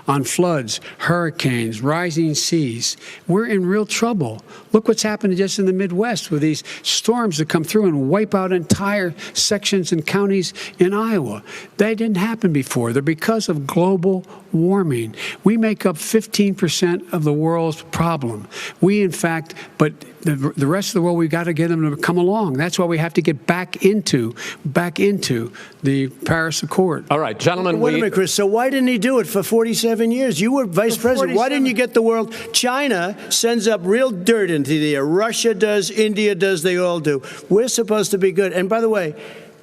on floods, hurricanes, rising seas. We're in real trouble. Look what's happened just in the Midwest with these storms that come through and wipe out entire sections and counties in Iowa. They didn't happen before. They're because of global warming. We make up 15% of the world's problem. But the rest of the world, we've got to get them to come along. That's why we have to get back into the Paris Accord. All right, gentlemen. Wait a minute, Chris. So why didn't he do it for 47 years? You were vice president. Why didn't you get the world? China sends up real dirt into the air. Russia does. India does. They all do. We're supposed to be good. And by the way,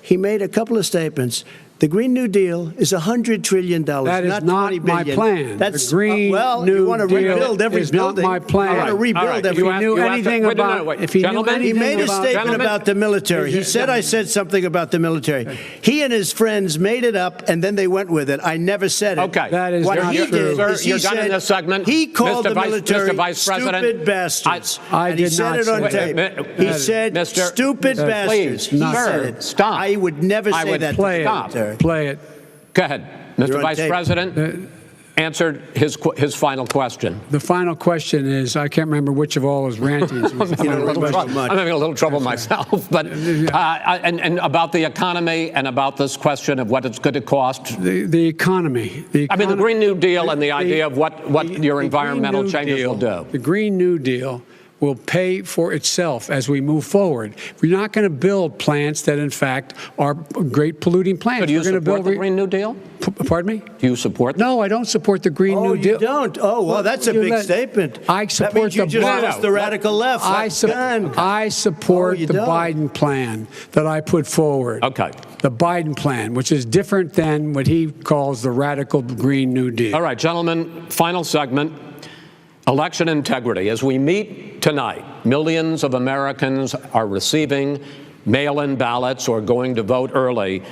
he made a couple of statements. The Green New Deal is $100 trillion. That is not my plan. That's the Green New you want to Deal rebuild every is building. not my plan. You want to rebuild every. If he knew anything about, he made a statement about the military. He said I said something about the military. He and his friends made it up, and then they went with it. I never said it. Okay, that is what not he true. did. Is You're done in this segment. He called the military Mr. Vice President, stupid bastards. I and he did said not it on say tape. He said stupid bastards. He said it. Stop. I would never say that. Play it. Go ahead. Mr. Vice President answered his final question. The final question is, I can't remember which of all his rantings. I'm having a little trouble myself. But and about the economy and about this question of what it's going to cost. The economy. I mean, the Green New Deal and the idea of what your environmental changes will do. The Green New Deal will pay for itself as we move forward. We're not going to build plants that, in fact, are great polluting plants. So do you support the Green New Deal? Pardon me? Do you support that? No, I don't support the Green New Deal. Oh, you don't? Oh, well, that's a big statement. I support that means you just lost the radical left. I support the Biden plan that I put forward. Okay. the Biden plan, which is different than what he calls the radical Green New Deal. All right, gentlemen, final segment, election integrity. As we meet tonight, millions of Americans are receiving mail-in ballots or going to vote early.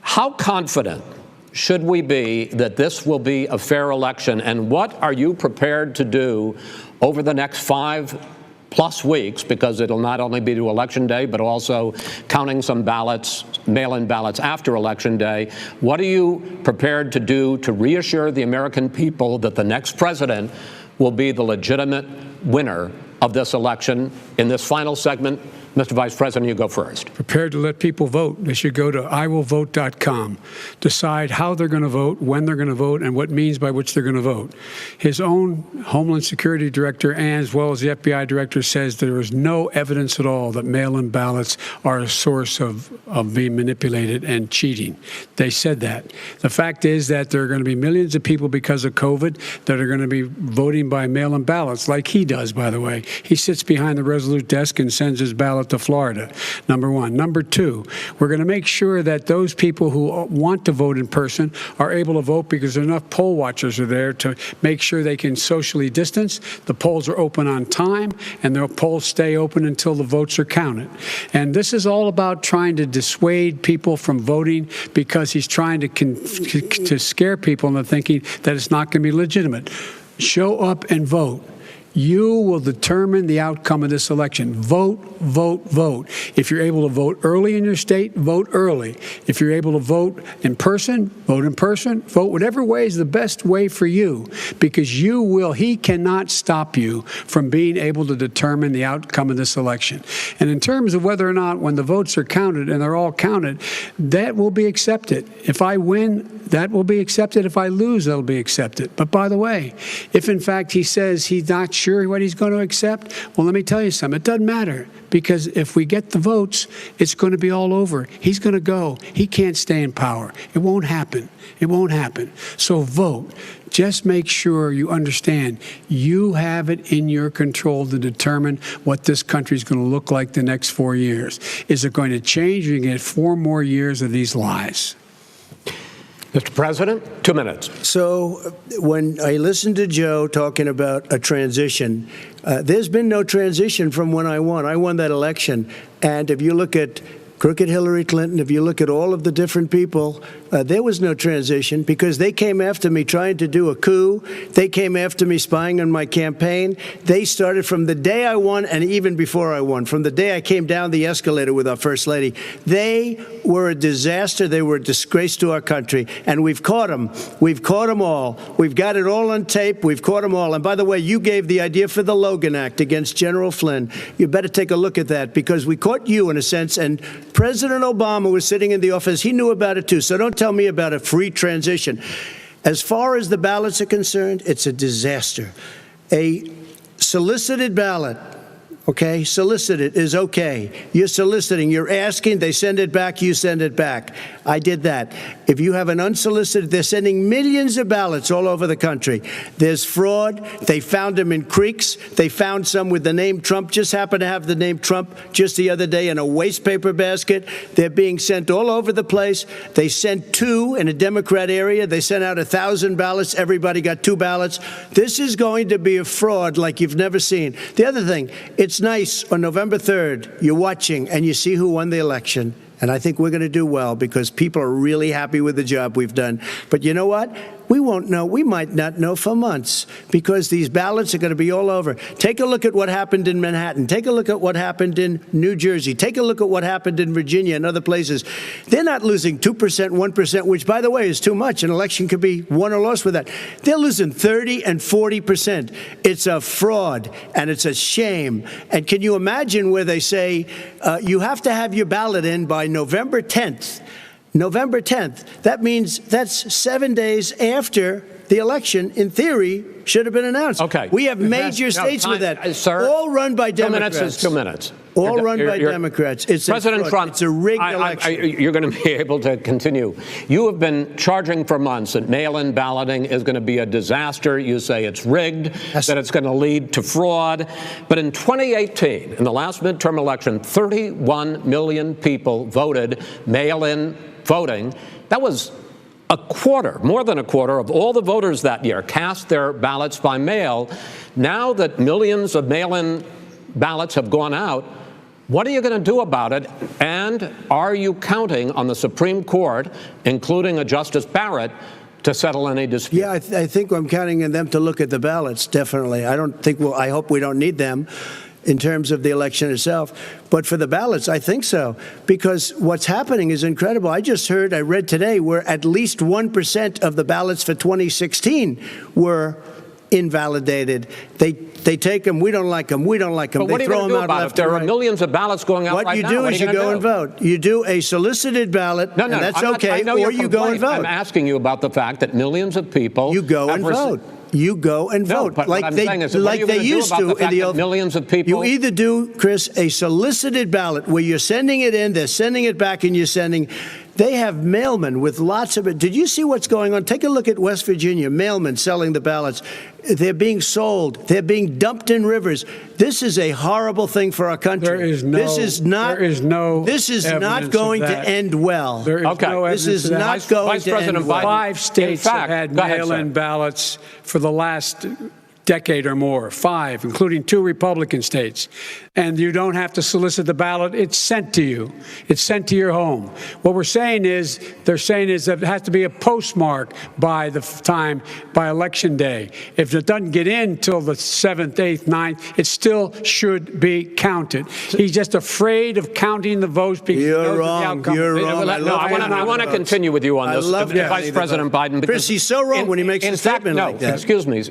How confident should we be that this will be a fair election, and what are you prepared to do over the next 5+ weeks, because it'll not only be to Election Day, but also counting some ballots, mail-in ballots after Election Day? What are you prepared to do to reassure the American people that the next president will be the legitimate winner of this election? In this final segment, Mr. Vice President, you go first. Prepared to let people vote. They should go to iwillvote.com, decide how they're going to vote, when they're going to vote, and what means by which they're going to vote. His own Homeland Security director, and as well as the FBI director, says there is no evidence at all that mail-in ballots are a source of being manipulated and cheating. They said that. The fact is that there are going to be millions of people because of COVID that are going to be voting by mail-in ballots, like he does, by the way. He sits behind the Resolute desk and sends his ballot to Florida, number one. Number two, we're going to make sure that those people who want to vote in person are able to vote, because enough poll watchers are there to make sure they can socially distance. The polls are open on time, and the polls stay open until the votes are counted. And this is all about trying to dissuade people from voting, because he's trying to scare people into thinking that it's not going to be legitimate. Show up and vote. You will determine the outcome of this election. Vote, vote, vote. If you're able to vote early in your state, vote early. If you're able to vote in person, vote in person. Vote whatever way is the best way for you, because he cannot stop you from being able to determine the outcome of this election. And in terms of whether or not, when the votes are counted, and they're all counted, that will be accepted. If I win, that will be accepted. If I lose, that'll be accepted. But by the way, if in fact he says he's not sure what he's going to accept, well, let me tell you something. It doesn't matter, because if we get the votes, it's going to be all over. He's going to go. He can't stay in power. It won't happen. It won't happen. So vote. Just make sure you understand you have it in your control to determine what this country is going to look like the next 4 years. Is it going to change, or you get 4 more years of these lies? Mr. President, 2 minutes. So when I listened to Joe talking about a transition, there's been no transition from when I won. I won that election. And if you look at crooked Hillary Clinton, if you look at all of the different people, there was no transition, because they came after me trying to do a coup. They came after me spying on my campaign. They started from the day I won, and even before I won, from the day I came down the escalator with our First Lady. They were a disaster. They were a disgrace to our country. And we've caught them. We've caught them all. We've got it all on tape. We've caught them all. And by the way, you gave the idea for the Logan Act against General Flynn. You better take a look at that, because we caught you in a sense. And President Obama was sitting in the office. He knew about it, too. So don't tell me about a free transition. As far as the ballots are concerned, it's a disaster. A solicited ballot, okay, solicited is okay. You're soliciting, you're asking, they send it back, you send it back. I did that. If you have an unsolicited, they're sending millions of ballots all over the country. There's fraud. They found them in creeks. They found some with the name Trump, just happened to have the name Trump just the other day in a waste paper basket. They're being sent all over the place. They sent 2 in a Democrat area. They sent out 1,000 ballots. Everybody got 2 ballots. This is going to be a fraud like you've never seen. The other thing, it's nice on November 3rd, you're watching and you see who won the election. And I think we're going to do well, because people are really happy with the job we've done. But you know what? We won't know. We might not know for months, because these ballots are going to be all over. Take a look at what happened in Manhattan. Take a look at what happened in New Jersey. Take a look at what happened in Virginia and other places. They're not losing 2%, 1%, which, by the way, is too much. An election could be won or lost with that. They're losing 30 and 40%. It's a fraud, and it's a shame. And can you imagine where they say you have to have your ballot in by November 10th? November 10th. That means that's 7 days after the election, in theory, should have been announced. Okay. We have major states with that, sir, all run by Democrats. 2 minutes is 2 minutes. All run by Democrats. It's President fraud. Trump, It's a rigged election. you're going to be able to continue. You have been charging for months that mail-in balloting is going to be a disaster. You say it's rigged, that it's going to lead to fraud. But in 2018, in the last midterm election, 31 million people voted mail-in voting. That was a quarter, more than a quarter of all the voters that year cast their ballots by mail. Now that millions of mail-in ballots have gone out, what are you going to do about it? And are you counting on the Supreme Court, including a Justice Barrett, to settle any dispute? Yeah, I think I'm counting on them to look at the ballots, definitely. I hope we don't need them in terms of the election itself. But for the ballots, I think so, because what's happening is incredible. I read today, where at least 1% of the ballots for 2016 were invalidated. They take them. We don't like them. We don't like them. But what are you going to do about it? There are millions of ballots going out right now. What you do is you go and vote. You do a solicited ballot, and that's okay, or you go and vote. I'm asking you about the fact that millions of people... You go and vote. You go and vote. But what I'm saying is, what are you going to do about the fact that millions of people... You either do, Chris, a solicited ballot where you're sending it in, they're sending it back, and you're sending... They have mailmen with lots of it. Did you see what's going on? Take a look at West Virginia, mailmen selling the ballots. They're being sold. They're being dumped in rivers. This is a horrible thing for our country. This is not going to end well. There is no evidence This is not going to end well. 5 states have had mail-in ballots for the last decade or more, 5, including 2 Republican states. And you don't have to solicit the ballot. It's sent to you. It's sent to your home. What they're saying is that it has to be a postmark by election day. If it doesn't get in till the 7th, 8th, 9th, it still should be counted. He's just afraid of counting the votes because he knows the outcome. You're wrong. I want to continue with you on this, Vice President Biden. Chris, he's so wrong when he makes a statement like that. Excuse me.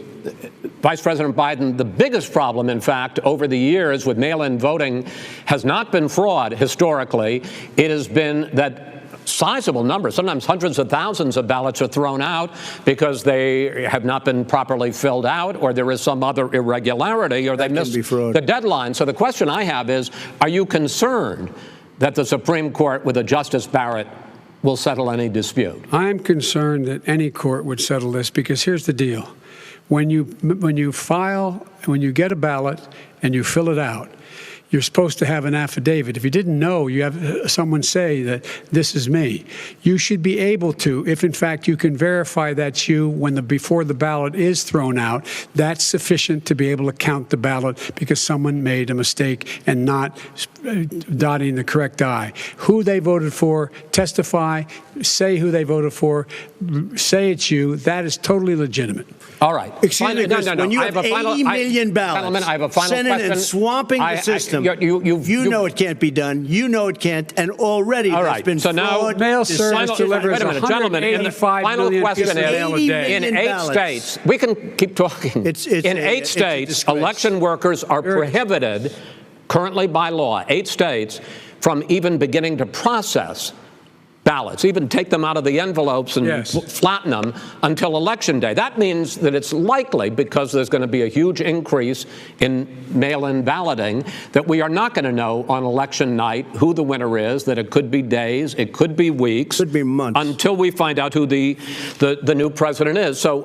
Vice President Biden, the biggest problem, in fact, over the years with mail-in voting has not been fraud historically. It has been that sizable numbers, sometimes hundreds of thousands of ballots are thrown out because they have not been properly filled out, or there is some other irregularity, or they missed the deadline. So the question I have is, are you concerned that the Supreme Court with a Justice Barrett will settle any dispute? I'm concerned that any court would settle this, because here's the deal. When you get a ballot and you fill it out, you're supposed to have an affidavit. If you didn't know, you have someone say that this is me. You should be able to, if in fact you can verify that's you before the ballot is thrown out, that's sufficient to be able to count the ballot because someone made a mistake and not dotting the correct I. Who they voted for, testify, say who they voted for, say it's you. That is totally legitimate. All right. Excuse me, Chris, when you have 80 million ballots, I have a final question. And swamping the system, you know it can't be done. You know it can't, and already there's been so fraud. Now, mail service delivers 185 million pieces of mail a day. In 8 states, we can keep talking. In 8 states, election workers are prohibited, currently by law, 8 states, from even beginning to process ballots, even take them out of the envelopes and flatten them until Election Day. That means that it's likely, because there's going to be a huge increase in mail-in balloting, that we are not going to know on Election night who the winner is, that it could be days, it could be weeks. Could be months. Until we find out who the new president is. So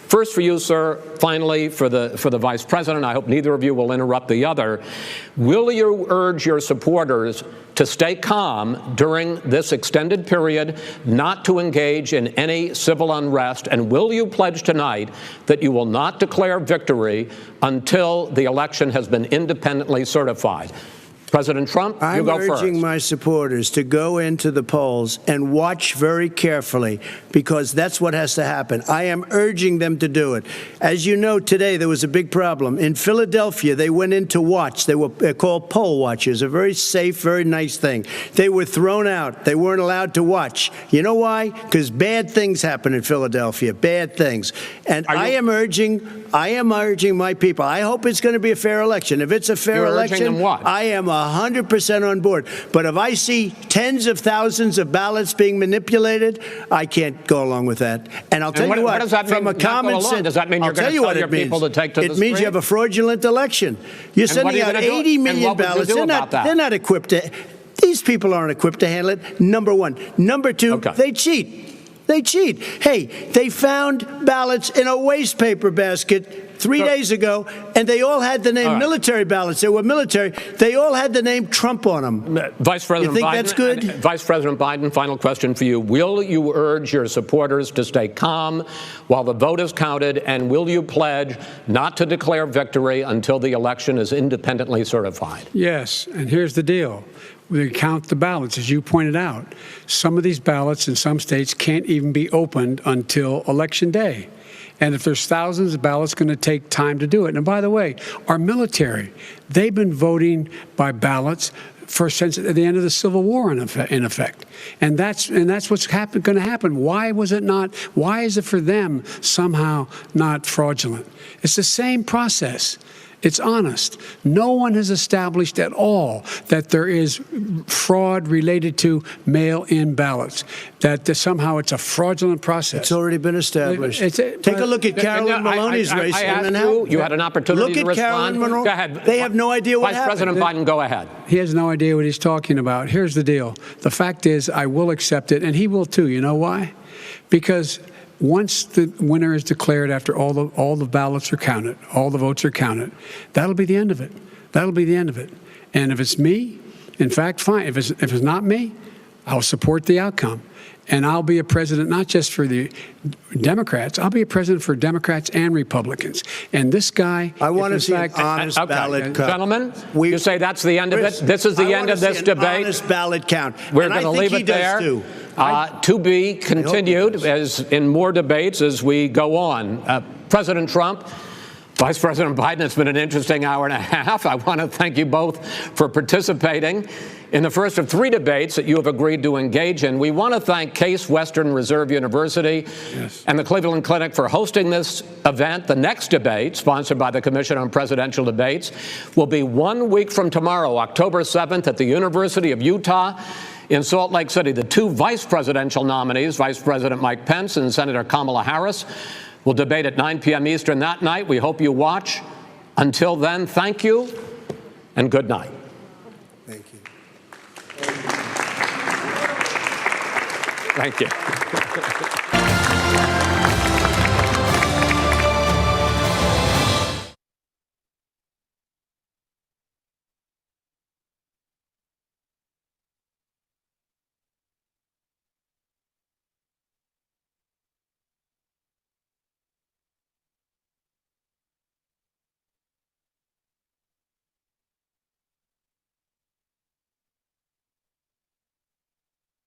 first for you, sir, finally for the Vice President, I hope neither of you will interrupt the other. Will you urge your supporters to stay calm during this extended period, not to engage in any civil unrest? And will you pledge tonight that you will not declare victory until the election has been independently certified? President Trump, you go first. I'm urging my supporters to go into the polls and watch very carefully, because that's what has to happen. I am urging them to do it. As you know, today there was a big problem. In Philadelphia, they went in to watch. They're called poll watchers, a very safe, very nice thing. They were thrown out. They weren't allowed to watch. You know why? Because bad things happen in Philadelphia, bad things. And I am urging my people. I hope it's going to be a fair election. If it's a fair election, urging them what? I am 100% on board. But if I see tens of thousands of ballots being manipulated, I can't go along with that. And I'll tell you what does that from mean, a not go common along? sense, Does that mean you're I'll tell going to you tell what your it means. people to take to the It means street? you have a fraudulent election. You're And what sending are you out gonna do? 80 And million what would you ballots. do about that? They're not equipped to. These people aren't equipped to handle it. Number one. Number two, Okay. they cheat. They cheat. Hey, they found ballots in a waste paper basket 3 days ago, and they all had the name All right. military ballots. They were military. They all had the name Trump on them. Vice President You think Biden, that's good? Vice President Biden, final question for you. Will you urge your supporters to stay calm while the vote is counted, and will you pledge not to declare victory until the election is independently certified? Yes, and here's the deal. We count the ballots, as you pointed out. Some of these ballots in some states can't even be opened until Election Day. And if there's thousands of ballots, it's going to take time to do it. And by the way, our military, they've been voting by ballots since at the end of the Civil War, in effect. And that's what's going to happen. Why was it not? Why is it for them somehow not fraudulent? It's the same process. It's honest. No one has established at all that there is fraud related to mail-in ballots, that somehow it's a fraudulent process. It's already been established. Take a look at Carolyn Maloney's race. I asked you had an opportunity to respond. Look at Carolyn Maloney. Go ahead. They have no idea what Vice happened. President Biden, go ahead. He has no idea what he's talking about. Here's the deal. The fact is, I will accept it, and he will too. You know why? Because once the winner is declared, after all the ballots are counted, all the votes are counted, that'll be the end of it. That'll be the end of it. And if it's me, in fact, fine. If it's not me, I'll support the outcome. And I'll be a president not just for the Democrats. I'll be a president for Democrats and Republicans. And this guy, I want to if see in an fact, honest ballot count. Gentlemen, you say that's the end of Chris, it? This is the I end wanna of this see an debate? honest ballot count. We're And I going to think leave he it does there. too. To be continued as in more debates as we go on. President Trump, Vice President Biden, it's been an interesting hour and a half. I want to thank you both for participating in the first of 3 debates that you have agreed to engage in. We want to thank Case Western Reserve University and the Cleveland Clinic for hosting this event. The next debate, sponsored by the Commission on Presidential Debates, will be 1 week from tomorrow, October 7th, at the University of Utah in Salt Lake City. The 2 vice presidential nominees, Vice President Mike Pence and Senator Kamala Harris, will debate at 9 p.m. Eastern that night. We hope you watch. Until then, thank you and good night. Thank you. Thank you.